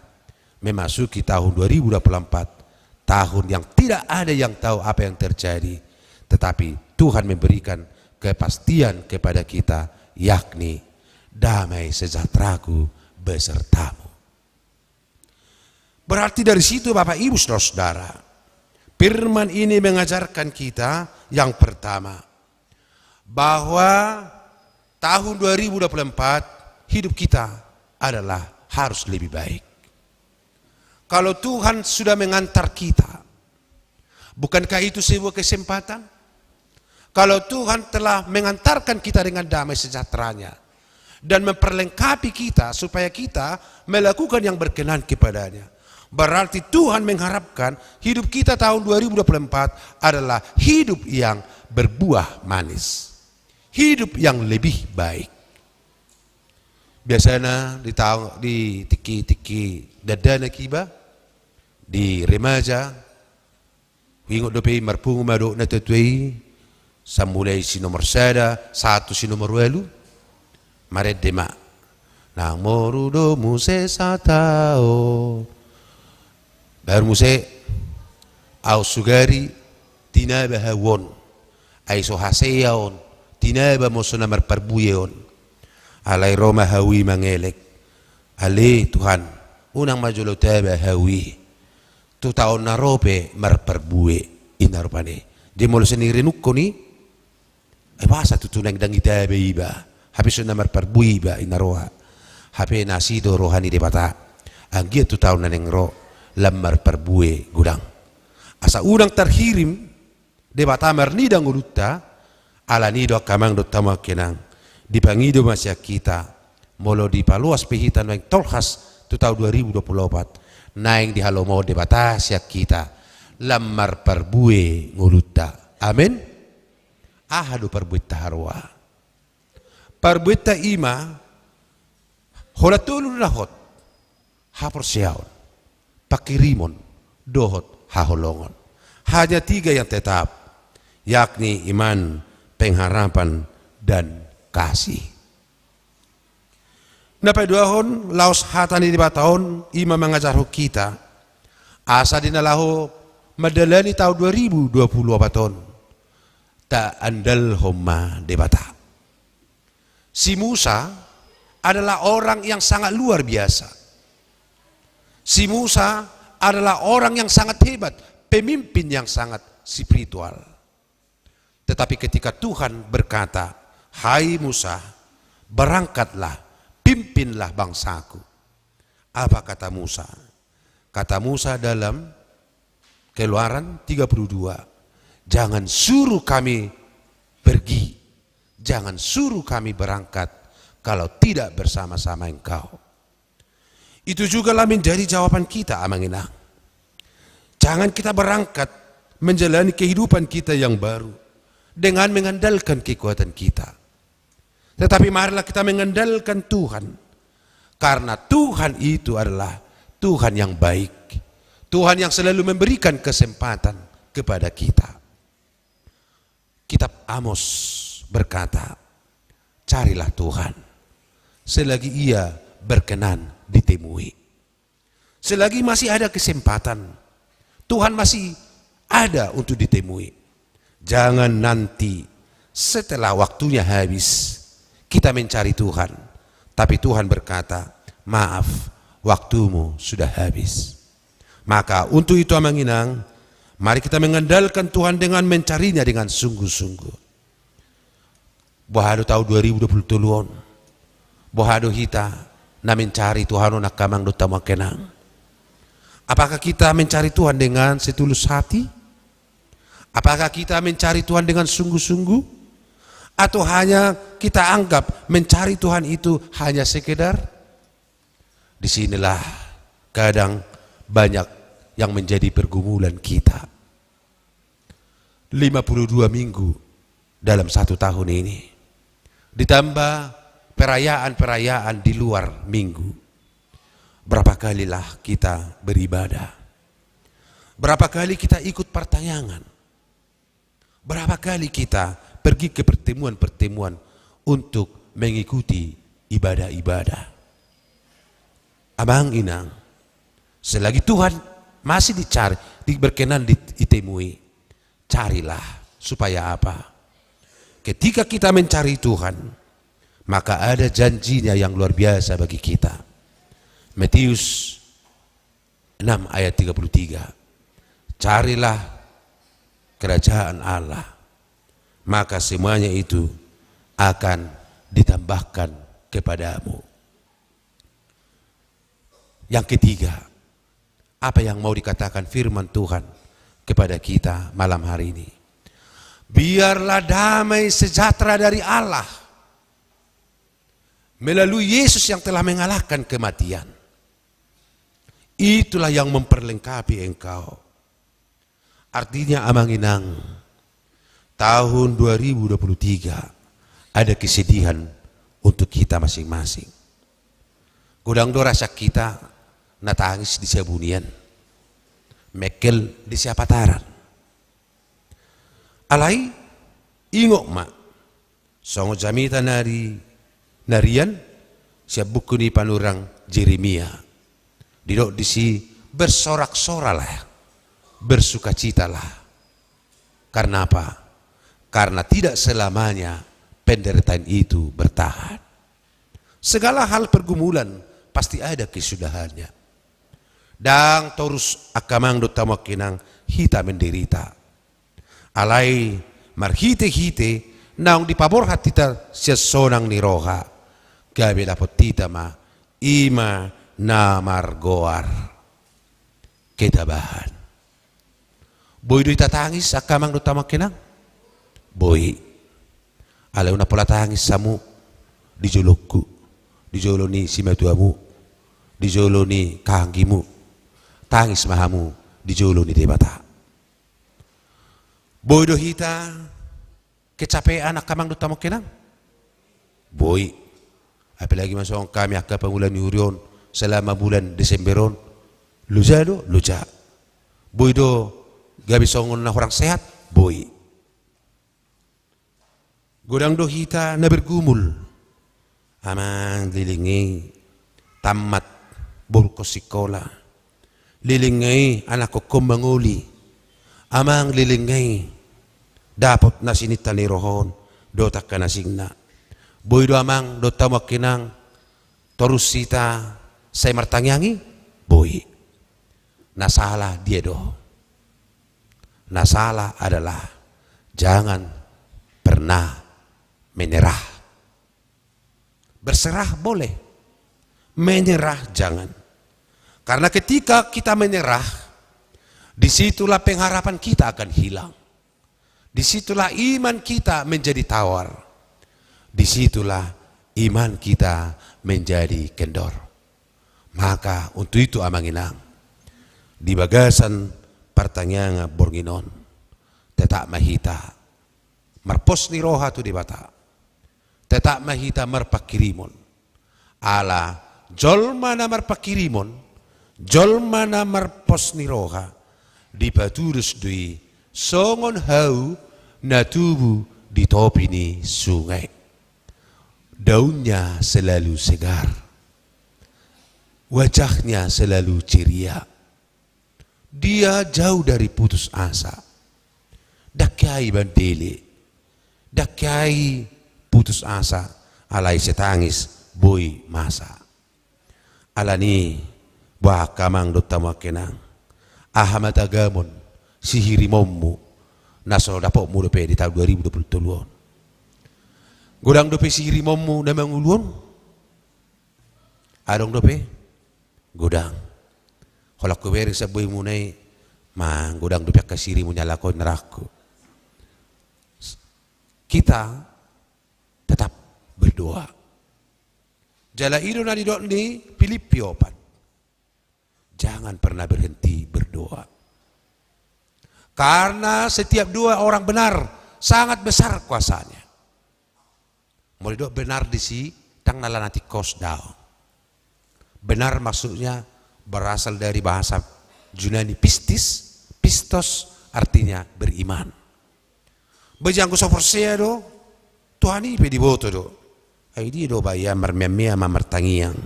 memasuki tahun 2024, tahun yang tidak ada yang tahu apa yang terjadi, tetapi Tuhan memberikan kepastian kepada kita, yakni damai sejahteraku besertamu. Berarti dari situ Bapak Ibu Saudara, firman ini mengajarkan kita yang pertama, bahwa tahun 2024 hidup kita adalah harus lebih baik. Kalau Tuhan sudah mengantar kita, bukankah itu sebuah kesempatan? Kalau Tuhan telah mengantarkan kita dengan damai sejahteranya dan memperlengkapi kita supaya kita melakukan yang berkenan kepadanya, berarti Tuhan mengharapkan hidup kita tahun 2024 adalah hidup yang berbuah manis, hidup yang lebih baik. Biasanya di tiki-tiki dadana kiba, di remaja, hingot dope marpungu madok na tetwei, samulai si nomor satu si nomor welu, maret dema, nang morudo muse satao, baru muse, au sugari, tinaba hawon, ay so haseyaon, tinaba mo so namar parbuyeon, alay Roma hawi mangelek, ale Tuhan, unang majulo taba hawi, tu taon na rope marparbue inarupane. Di mo sendiri nukko ni, ay basa tutunang dangi taba iba, habis na marparbue iba inaroha, hape nasido rohani de bata, ang tu taon na nengro, lamar parbue gudang. Asa udang terhirim de bata marnidang urutta, ala nido kamang do tama kenang, dipangido masya kita, molo di paluas pehitan ng tolhas tu tahun 2024, naing di halomo de bata siya kita, lamar parbue ngurutta. Amin. Ahadu parbuita harwa. Parbuita ima, holatulun lahot, hapor siyaon, pakirimon, dohot, haholongon. Hanya 3 yang tetap, yakni iman, pengharapan, dan kasih. Napaduahon, laos hatan di bataon, ima mengajar kita, asa dinalaho madalani tahun 2020 baton, ta andal homa de bata. Si Musa adalah orang yang sangat luar biasa. Si Musa adalah orang yang sangat hebat, pemimpin yang sangat spiritual. Tetapi ketika Tuhan berkata, hai Musa, berangkatlah, pimpinlah bangsaku. Apa kata Musa? Kata Musa dalam Keluaran 32, jangan suruh kami pergi, jangan suruh kami berangkat kalau tidak bersama-sama engkau. Itu juga lah menjadi jawaban kita, amanginang. Jangan kita berangkat menjalani kehidupan kita yang baru dengan mengandalkan kekuatan kita. Tetapi marilah kita mengandalkan Tuhan. Karena Tuhan itu adalah Tuhan yang baik. Tuhan yang selalu memberikan kesempatan kepada kita. Kitab Amos berkata, carilah Tuhan selagi ia berkenan ditemui. Selagi masih ada kesempatan, Tuhan masih ada untuk ditemui. Jangan nanti setelah waktunya habis kita mencari Tuhan, tapi Tuhan berkata, maaf, waktumu sudah habis. Maka untuk itu amanginang, mari kita mengandalkan Tuhan dengan mencarinya dengan sungguh-sungguh. Bohado tahun 2020, bohado kita na mencari Tuhan nak kamang do tama kenang. Apakah kita mencari Tuhan dengan setulus hati? Apakah kita mencari Tuhan dengan sungguh-sungguh? Atau hanya kita anggap mencari Tuhan itu hanya sekedar? Disinilah kadang banyak yang menjadi pergumulan kita. 52 minggu dalam 1 tahun ini, ditambah perayaan-perayaan di luar minggu. Berapa kalilah kita beribadah? Berapa kali kita ikut pertanyaan? Berapa kali kita pergi ke pertemuan-pertemuan untuk mengikuti ibadah-ibadah? Abang inang, selagi Tuhan masih dicari, berkenan ditemui, carilah supaya apa? Ketika kita mencari Tuhan, maka ada janjinya yang luar biasa bagi kita. Matius 6 ayat 33. Carilah kerajaan Allah, maka semuanya itu akan ditambahkan kepadamu. Yang ketiga, apa yang mau dikatakan firman Tuhan kepada kita malam hari ini? Biarlah damai sejahtera dari Allah melalui Yesus yang telah mengalahkan kematian, itulah yang memperlengkapi engkau. Artinya Amanginang, tahun 2023 ada kesedihan untuk kita masing-masing. Gudang do rasa kita natangis di Sabunian, mekel di Siapataran. Alai ingok mak, songo jamita narian siap buku ni panurang Jeremia. Didok disi bersorak-soralah, bersukacitalah. Karena apa? Karena tidak selamanya penderitaan itu bertahan. Segala hal pergumulan pasti ada kesudahannya. Dan terus akamang do tamakinang hita menderita. Alai marhite-hite naong dipabor hatita siya sonang ni roha. Gabi dapat tita ma ima na margoar. Ketabahan. Boy do itatangis akamang do tamakinang. Boy. Alaw na pala tangis samu di jolokku, di jolo ni simatuamu, di jolo ni kahanggimu, tangis mahamu di jolo ni debata. Boy do hita kecapean akamang do tamakinang. Boy. Apalagi masuk kami akka pangulan yurion selama bulan Desemberon. Luja do, luja. Boy do gabi songon na orang sehat, boy. Godang do hita na bergumul. Amang lilingay tamat burko sikola. Lilingay anak ko kumanguli. Amang lilingay dapat na sinita ni rohon dotak ka nasigna. Boy do amang do tamakinang torus sita say martangyangi. Boy. Nasalah dia do. Nasalah adalah jangan pernah menyerah. Berserah boleh, menyerah jangan. Karena ketika kita menyerah, disitulah pengharapan kita akan hilang. Disitulah iman kita menjadi tawar. Disitulah iman kita menjadi kendor. Maka untuk itu Amanginang, di bagasan pertanyaan borginon, tetap mahita, marpos ni roha tu di bata. Tetap mahita marpakirimon. Ala jolma na marpakirimon, jolma na marpos ni roha, di paturus dui songon hau na tubuh di topi ni sungai. Daunnya selalu segar, wajahnya selalu ceria. Dia jauh dari putus asa. Dakyai bandele, dakyai putus asa, alai setangis boy masa. Alani bah kamang do tamakenang ahamat agamon sihiri mommu naso dapok mu dope di tahun 2023. Godang dope sihiri mommu namang uluon adong dope godang kolak ko beri sa boy munay ma godang dope kasiri mo nyalako nerako. Kita tetap berdoa. Jala ido na didok ni Filipi 4. Jangan pernah berhenti berdoa. Karena setiap doa orang benar sangat besar kuasanya. Mau didok benar di si tang nalanati kos dao. Benar maksudnya berasal dari bahasa Yunani pistos artinya beriman. Bejang ko sa forsea do Tuhani pedi boto do. Ai di do baya marmemea mamartangiang.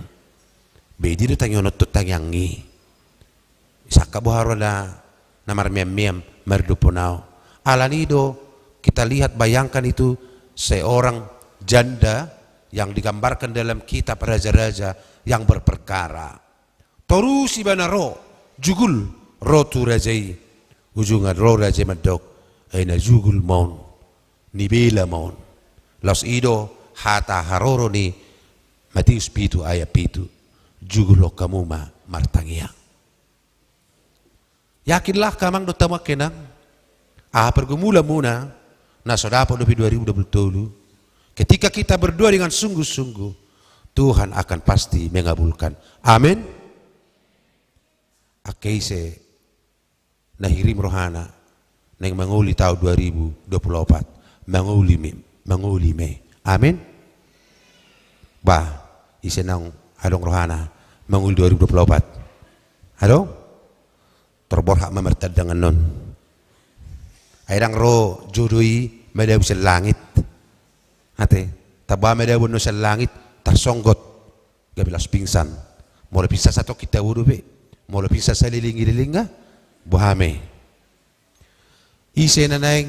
Bedi do tangyono to tangyangi. Saka buharo na marmemea mardupunao. Alani do kita lihat bayangkan itu seorang janda yang digambarkan dalam kitab raja-raja yang berperkara. Torusi banaro jugul rotu rajai ujungan ro rajai madok aina jugul maun nibela maun los ido hata haroro ni Matius pitu ayat pitu jugul kamuma martangia. Yakinlah kamang do tamak kenang pergumulan muna na sodapo lebih 2020 ketika kita berdoa dengan sungguh-sungguh Tuhan akan pasti mengabulkan. Amin. Akaise nahirim rohana neng manguli tahun 2024 manguli me. Amin. Bah isenang adong rohana manguli 2024. Adong terborhak memertad dengan non. Airang ro judui medaw sa langit. Ate, taba medaw no sa langit tarsonggot gabilas pingsan. Mula pisa sa to kita urubi. Mula pisa sa lilingi-lilinga buhame. Ise na naing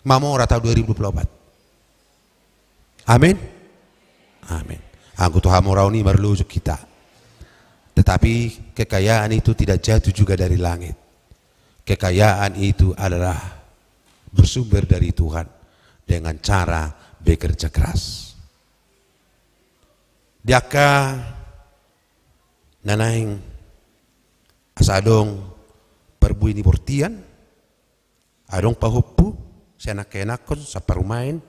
mamora tahun 2024. Amin. Amin. Ang Tuhan morau ni marlujuk kita. Tetapi kekayaan itu tidak jatuh juga dari langit. Kekayaan itu adalah bersumber dari Tuhan dengan cara bekerja keras. Diaka nanaing asadong perbui ni bortian adong pahupu senak-enakon sa parumain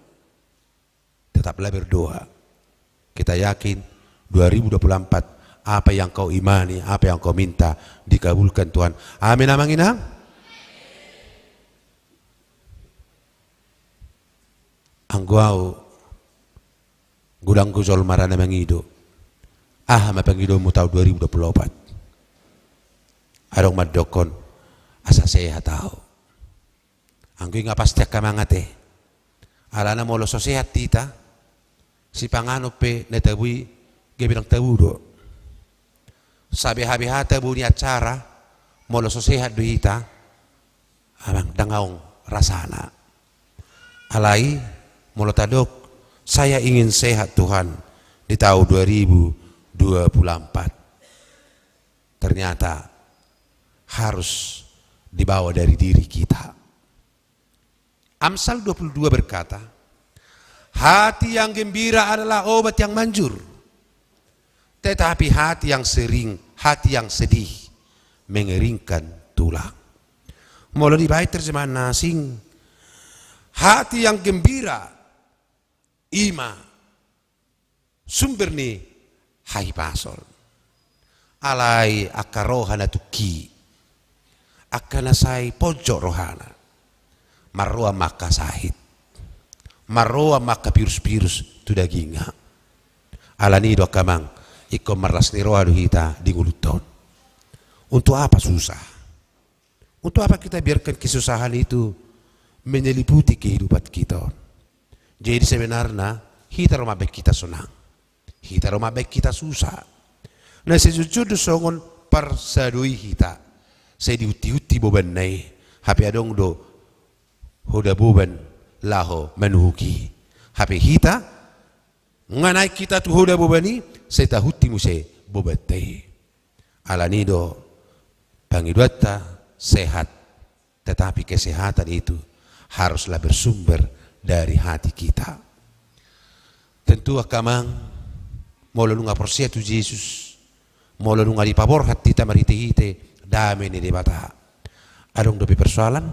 tetaplah berdoa. Kita yakin 2024 apa yang kau imani, apa yang kau minta dikabulkan Tuhan. Amin amang inang. Angguau gudang guzol marana mangido mapangido mo tahun 2024 adong madokon asa sehat tao anggo nga pasti kamangate alana mo lo sehat tita si pangano pe netabui gebilang tabudo sabi habi tabu ni acara mo lo sehat duita amang dangaong rasana alai mula tadok, saya ingin sehat Tuhan di tahun 2024. Ternyata harus dibawa dari diri kita. Amsal 22 berkata, hati yang gembira adalah obat yang manjur. Tetapi hati yang sedih mengeringkan tulang. Mula di bait terjemahan Nasing, hati yang gembira ima sumber ni hai pasol alai akarohana tuki akana sai pojok rohana marroa maka sahid marroa maka pirus-pirus tu daginga alani do kamang iko maras ni roha duhita di nguluton. Untuk apa susah? Untuk apa kita biarkan kesusahan itu menyeliputi kehidupan kita? Jadi sebenarnya kita rumah baik kita senang, kita rumah baik kita susah. Nah sejujurnya songon persadui kita, saya diuti-uti boban nai, hape adong do hoda boban laho menuhuki, hape kita nganai kita tu hoda bobani, saya tahuti muse boban teh. Alani do pangiduata sehat, tetapi kesehatan itu haruslah bersumber dari hati kita. Tentu akamang molo nunga persietu Yesus molo nunga di pabor hati ta marite-hite dame ni debata adong dope persoalan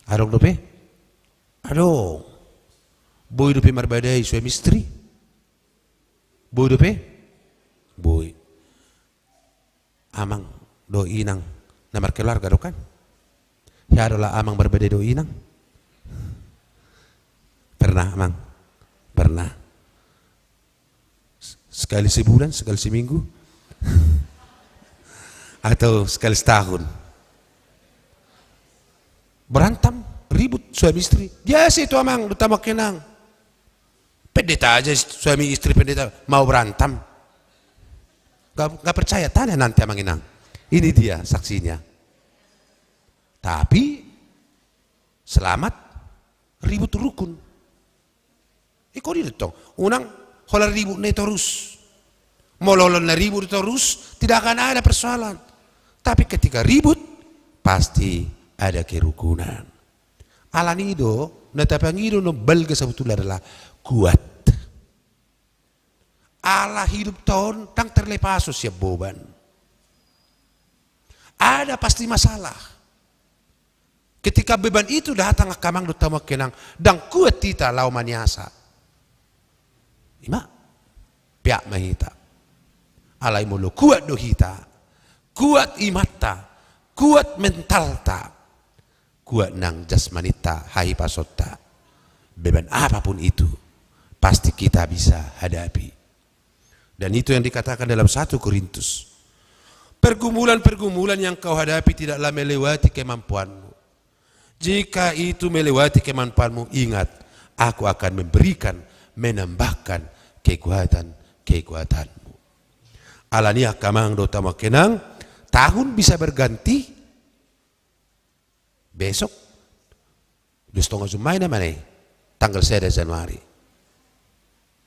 adong dope adong boy dope marbadai suami istri boy dope boy amang do inang namar keluarga do kan ya adalah amang berbeda do inang. Pernah amang? Pernah. Sekali sebulan, sekali seminggu, atau sekali setahun. Berantem, ribut suami istri. Biasa itu amang, utama kenang. Pendeta aja suami istri pendeta mau berantem. Gak percaya, tanya nanti amang inang. Ini dia saksinya. Tapi selamat ribut rukun. Iko di detong, unang holar ribut ne terus. Mololon na ribut terus, tidak akan ada persoalan. Tapi ketika ribut, pasti ada kerukunan. Alanido, natapangido no belga sebetulnya adalah kuat. Allah hidup tahun, tang terlepas siap beban. Ada pasti masalah. Ketika beban itu datang kamang do tama kenang, dan kuat tita lau maniasa. Ima, piak mahita. Alai mulu kuat dohita, kuat imata, kuat mentalta, kuat nang jasmanita, hai pasota. Beban apapun itu, pasti kita bisa hadapi. Dan itu yang dikatakan dalam 1 Korintus. Pergumulan-pergumulan yang kau hadapi tidaklah melewati kemampuanmu. Jika itu melewati kemampuanmu, ingat, aku akan memberikan, menambahkan kekuatan-kekuatanmu. Alania kamang do tama kenang, tahun bisa berganti. Besok, setengah Jumai namanya, tanggal 1 Januari.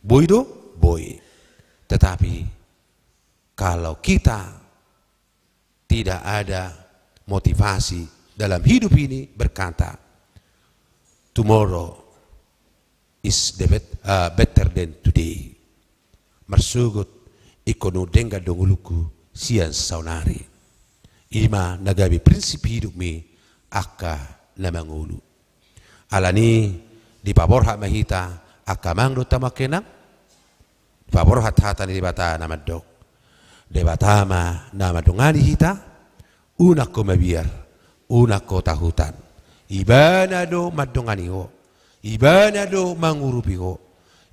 Boy do, boy. Tetapi kalau kita tidak ada motivasi dalam hidup ini berkata, tomorrow is better than today. Marsugut ikono denga donguluku sian saunari. Ima nagabi prinsip hidup mi akka namangulu. Alani di paborha mahita akka mangdo tamakenang. Paborha hata ni bata nama dok. Debatama nama dongani hita. Una ko mabiar, una ko tahutan. Ibana do madongani ho. Ibana do mangurupi ho.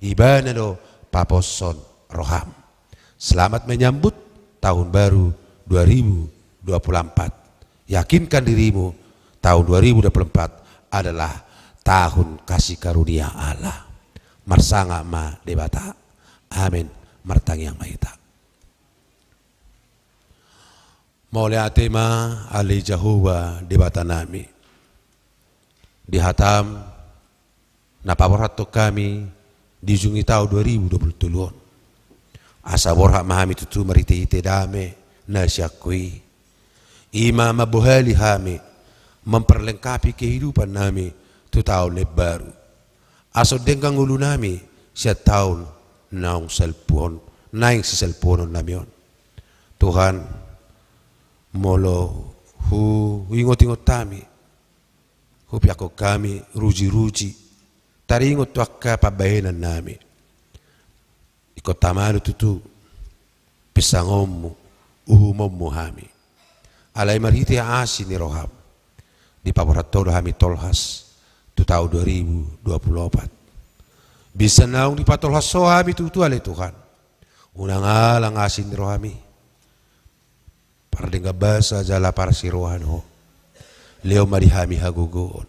Ibana do paposon roham. Selamat menyambut tahun baru 2024. Yakinkan dirimu tahun 2024 adalah tahun kasih karunia Allah. Marsanga ma debata. Amin. Martang yang mahita. Maulaya tema ali Jehovah debata nami. Dihatam napaborhato kami di jungi tahun 2020. Asa borha mahami tutu marite-ite dame na syakui. Ima mabuhali hami memperlengkapi kehidupan nami tu tahun baru. Aso dengkang ulu nami siya tahun naung selpuon, naing si selpuonon namion. Tuhan molo ingot-ingot kami. Hupiako kami ruji-ruji. Taringot tu akka pabahenan nami. Iko tamalo tutu pisangommu uhumommu hami. Alai marhiti asin ni roham. Di paborato hami tolhas tu tahun 2024. Bisa naung di patolhas so hami tutu ale Tuhan. Unang alang asin ni rohami. Para denga basa jala para si rohano. Leo marihami hagugon.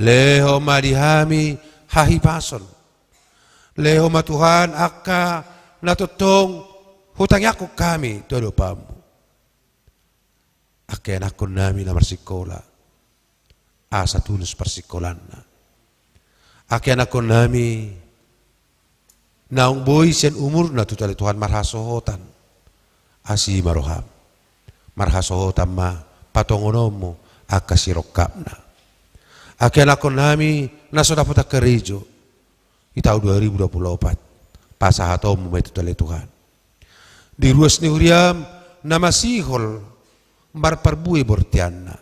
Leo marihami hahipason. Leho matuhan akka natutong hutang yakuk kami todo pamu. Aken akon nami na marsikola. Asa tulus persikolan na. Aken akon nami naung boy sen umur na tutali Tuhan marhasohotan. Asi maroham. Marhasohotan ma patongonomo akka sirokap na. Aken akon nami nasodaputa kerejo. Di tahun 2024 pasahatom itu dari Tuhan. Di ruas ni uriam nama sihol marparbui bortiana.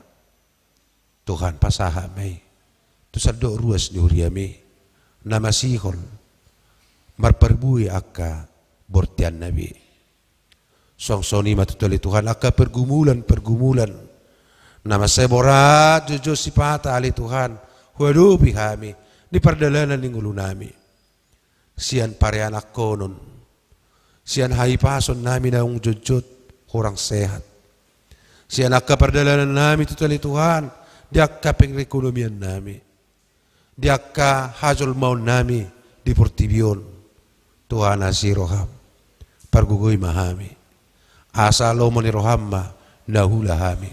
Tuhan pasaha mai. Tu saddo ruas ni uriami nama sihol marparbui akka bortian nabi. Songsoni matu dari Tuhan akka pergumulan. Nama seborat jojo sipata ali Tuhan. Huadupi kami di perdalanan ning ulu nami. Sian pareanak konon. Sian haipason nami naung jojot kurang sehat. Sian akka perdalanan nami tutali Tuhan. Diakka pengekonomian nami. Diakka hajol maun nami di portibion. Tuhan asiroham. Pargugoy mahami. Asa lo mani rohamma nahula hami.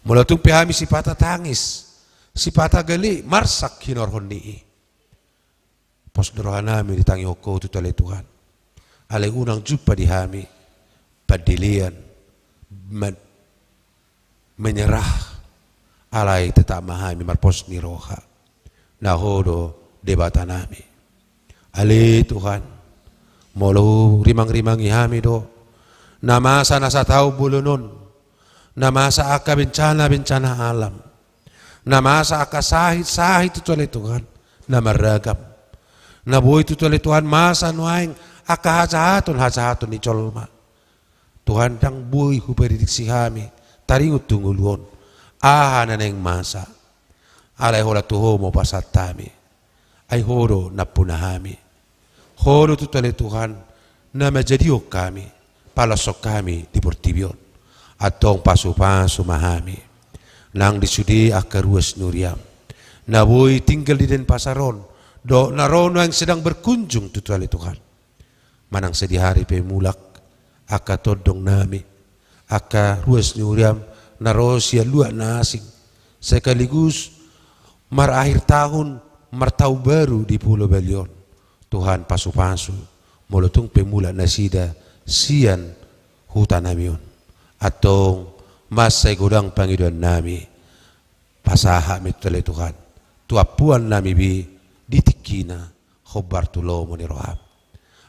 Mulatung pihami sipata tangis. Sipata gali marsak hinorhon nii. Pos doa nami ditangi hoko tutali Tuhan. Ale unang jumpa di hami padilian menyerah alai tetap mahami marpos ni roha nahodo debatanami. Ale Tuhan molo rimang-rimangi hami do namasa nasa tahu bulunon namasa aka bencana alam namasa aka sahit itu oleh Tuhan namaragam naboy itu oleh Tuhan masa nuaing aka hajahatun ni colma Tuhan dang buih huperdiksi kami taringut tunguluon naneng masa alai hola tuho mo pasatami ay horo napunahami horo tu oleh Tuhan nama jadiok kami palasok kami di Portibion atong pasu-pasu mahami nang disudi akaruas nuriam naboy tinggal di Denpasaron do narono yang sedang berkunjung tu oleh Tuhan manang sedihari pemulak aka todong nami aka ruas nuriam narosia luak nasing sekaligus mar akhir tahun mar tahun baru di Pulau Belion Tuhan pasu-pasu molotung pemulak nasida sian hutan namion atau masa godang pangiduan nami pasaha mitole Tuhan tuapuan nami bi ditikina khobar tulo mo ni roham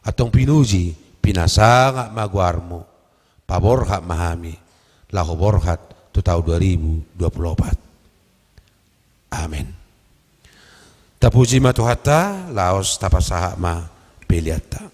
atong pinuji pinasanga maguarmo paborhat mahami lahu borhat tu tahun 2024 amin tapuji ma tuhata laos tapasaha ma peliata.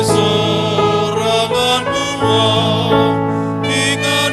Sorangan mua, ingat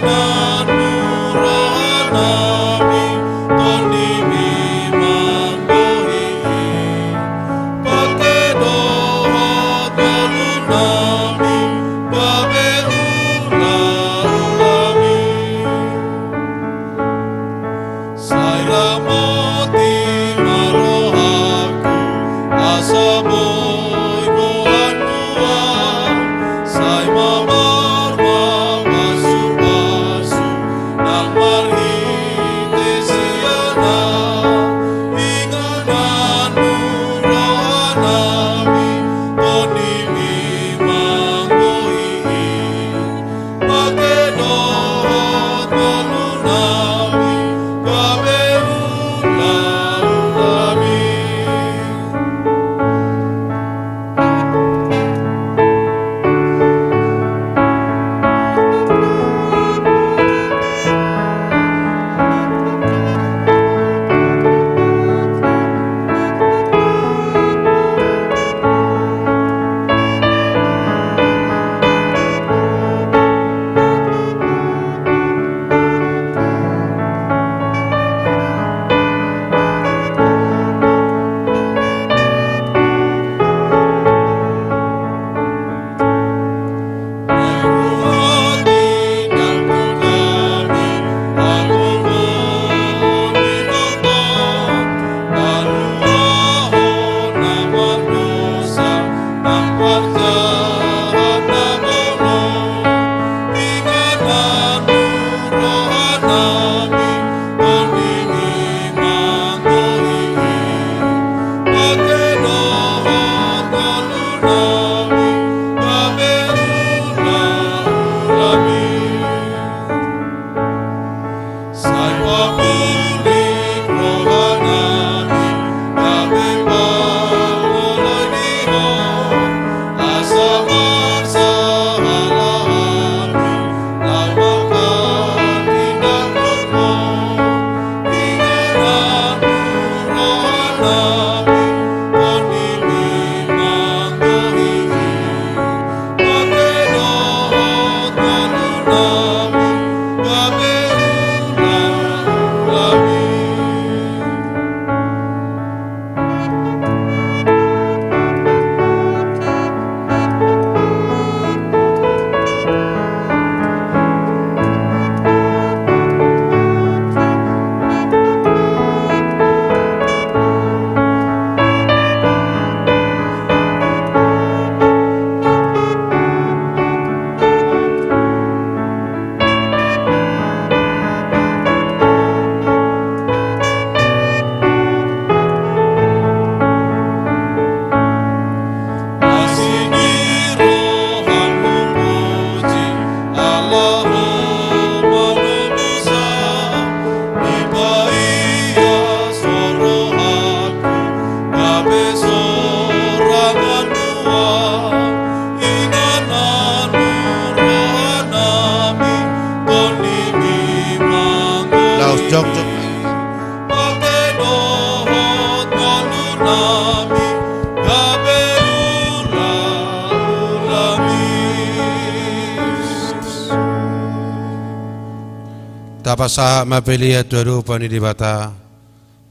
Tapasa mapelia tuadu pani di bata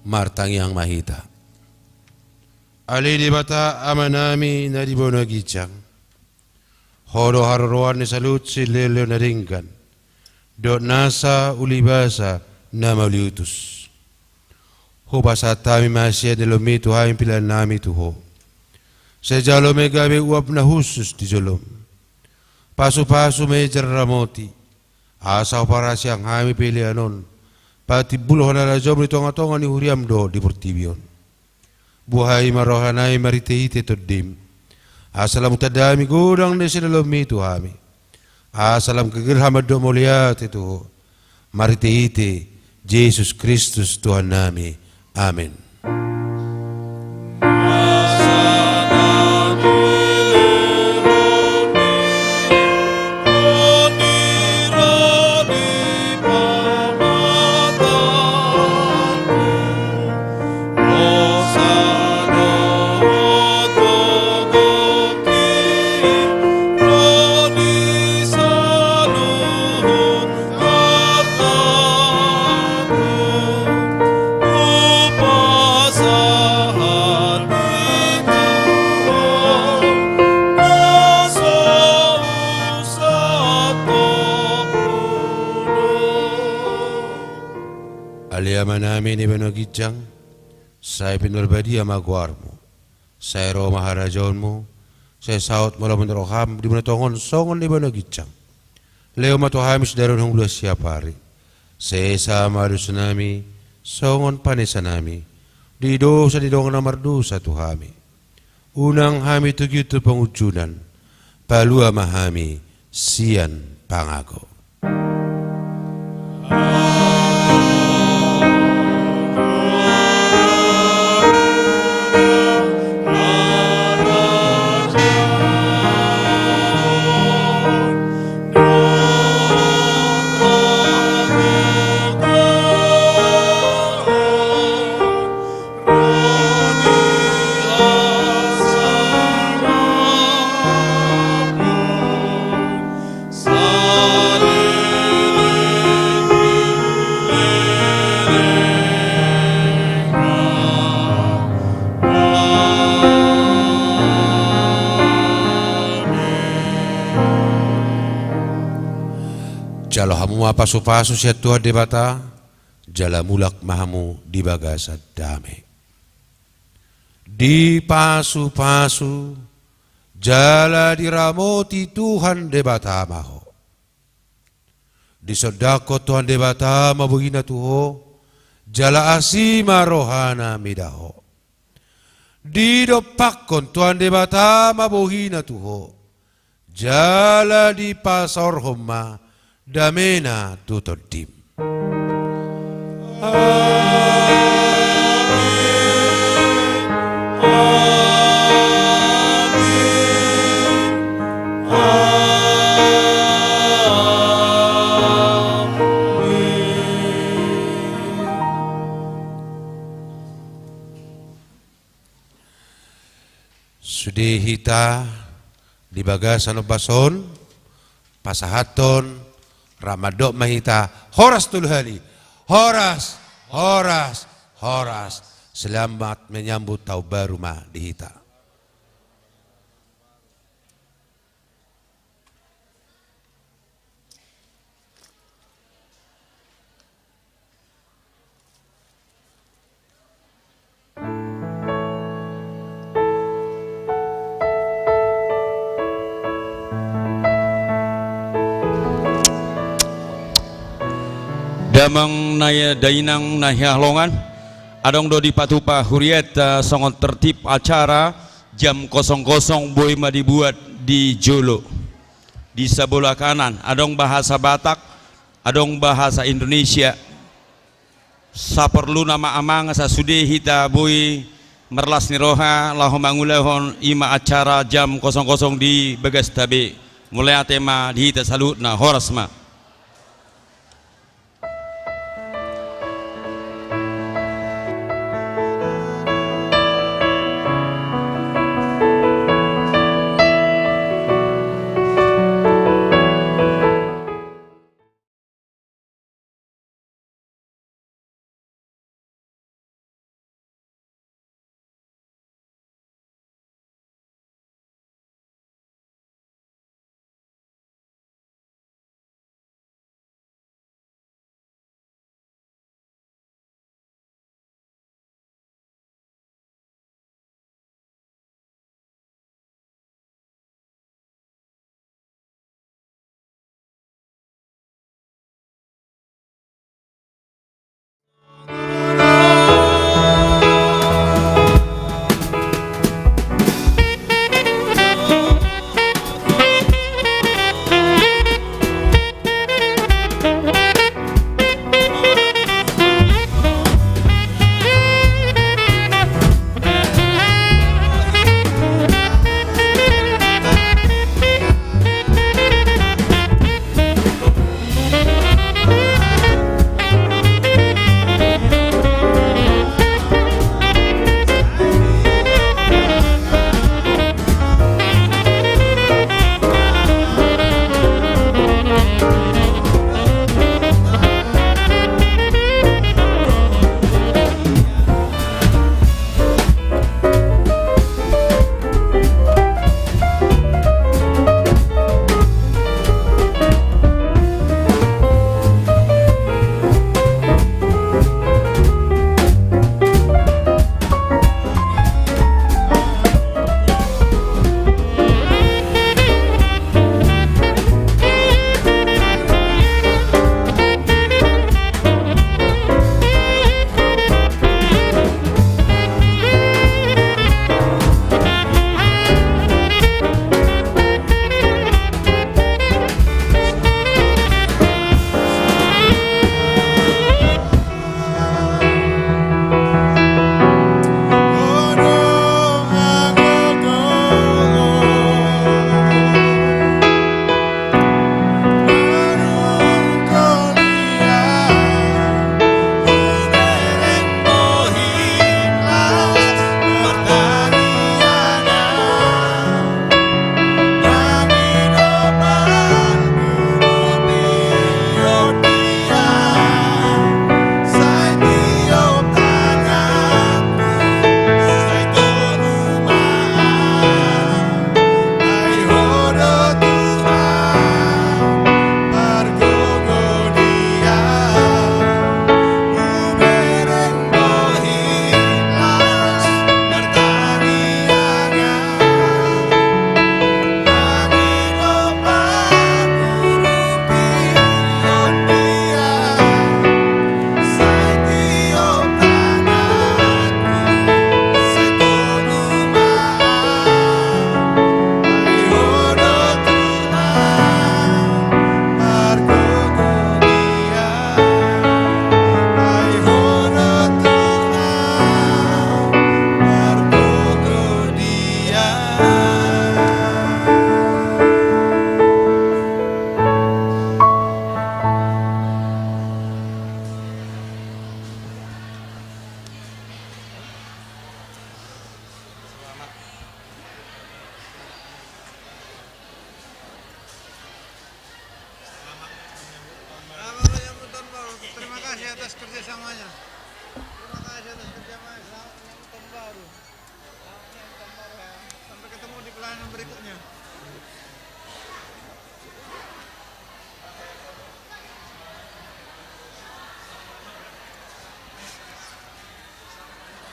martang yang mahita. Ali di bata amanami na di bono gicang. Hodo haruruan ni salut si leleo na ringkan. Dot nasa ulibasa na mauliutus. Ho basa tami masya de lomi tuhaim pila nami tuho. Sejalo megabe uap na husus di jolom. Pasu-pasu mejar ramoti. Asa para siang hami pilihanon. Pati buluh na rajom ni tonga-tonga ni huriam do di portibion. Buhay marohanay mariteite toddim. Asalam tadami gudang ni sinalomi tuhami. Asalam kegirhamad do muliat itu. Mariteite Yesus Kristus Tuhan nami. Amin. Aliaman namin ibano gijang, saya pinurbadi amaguarmu, saya roh maharajaunmu, saya saut mula menroham di mana tongon songon ibano gijang. Leo matohamis darun hong luas siapari, saya sama dusunami, songon panesanami, di dosa di dongan amardosa tuhami. Unang hami tugitu pengujudan, palua mahami, sian pangago. Jalo hamu pasu-pasu siya tuha debata, jala mulak mahamu di bagasa dame. Di pasu-pasu, jala diramoti Tuhan debata maho. Di sodako Tuhan debata mabugina tuho, jala asima rohana midaho. Di dopakon Tuhan debata mabugina tuho, jala di pasor homa, damena tutoddim. Sudihita di bagasan bason, pasahaton, Ramadok mahita, horas tulhali, horas, horas, horas. Selamat menyambut tahun baru mah dihita. Damang naya dainang nahya longan adong do di patupa huriat songon tertib acara jam 00 boy ma dibuat di Jolo di sebelah kanan adong bahasa Batak adong bahasa Indonesia saperlu nama amang sasude hita boy merlas niroha lahu mangulahon ima acara jam 00 di Begas Tabe mulai tema di hita salut na horas ma kerjasamanya.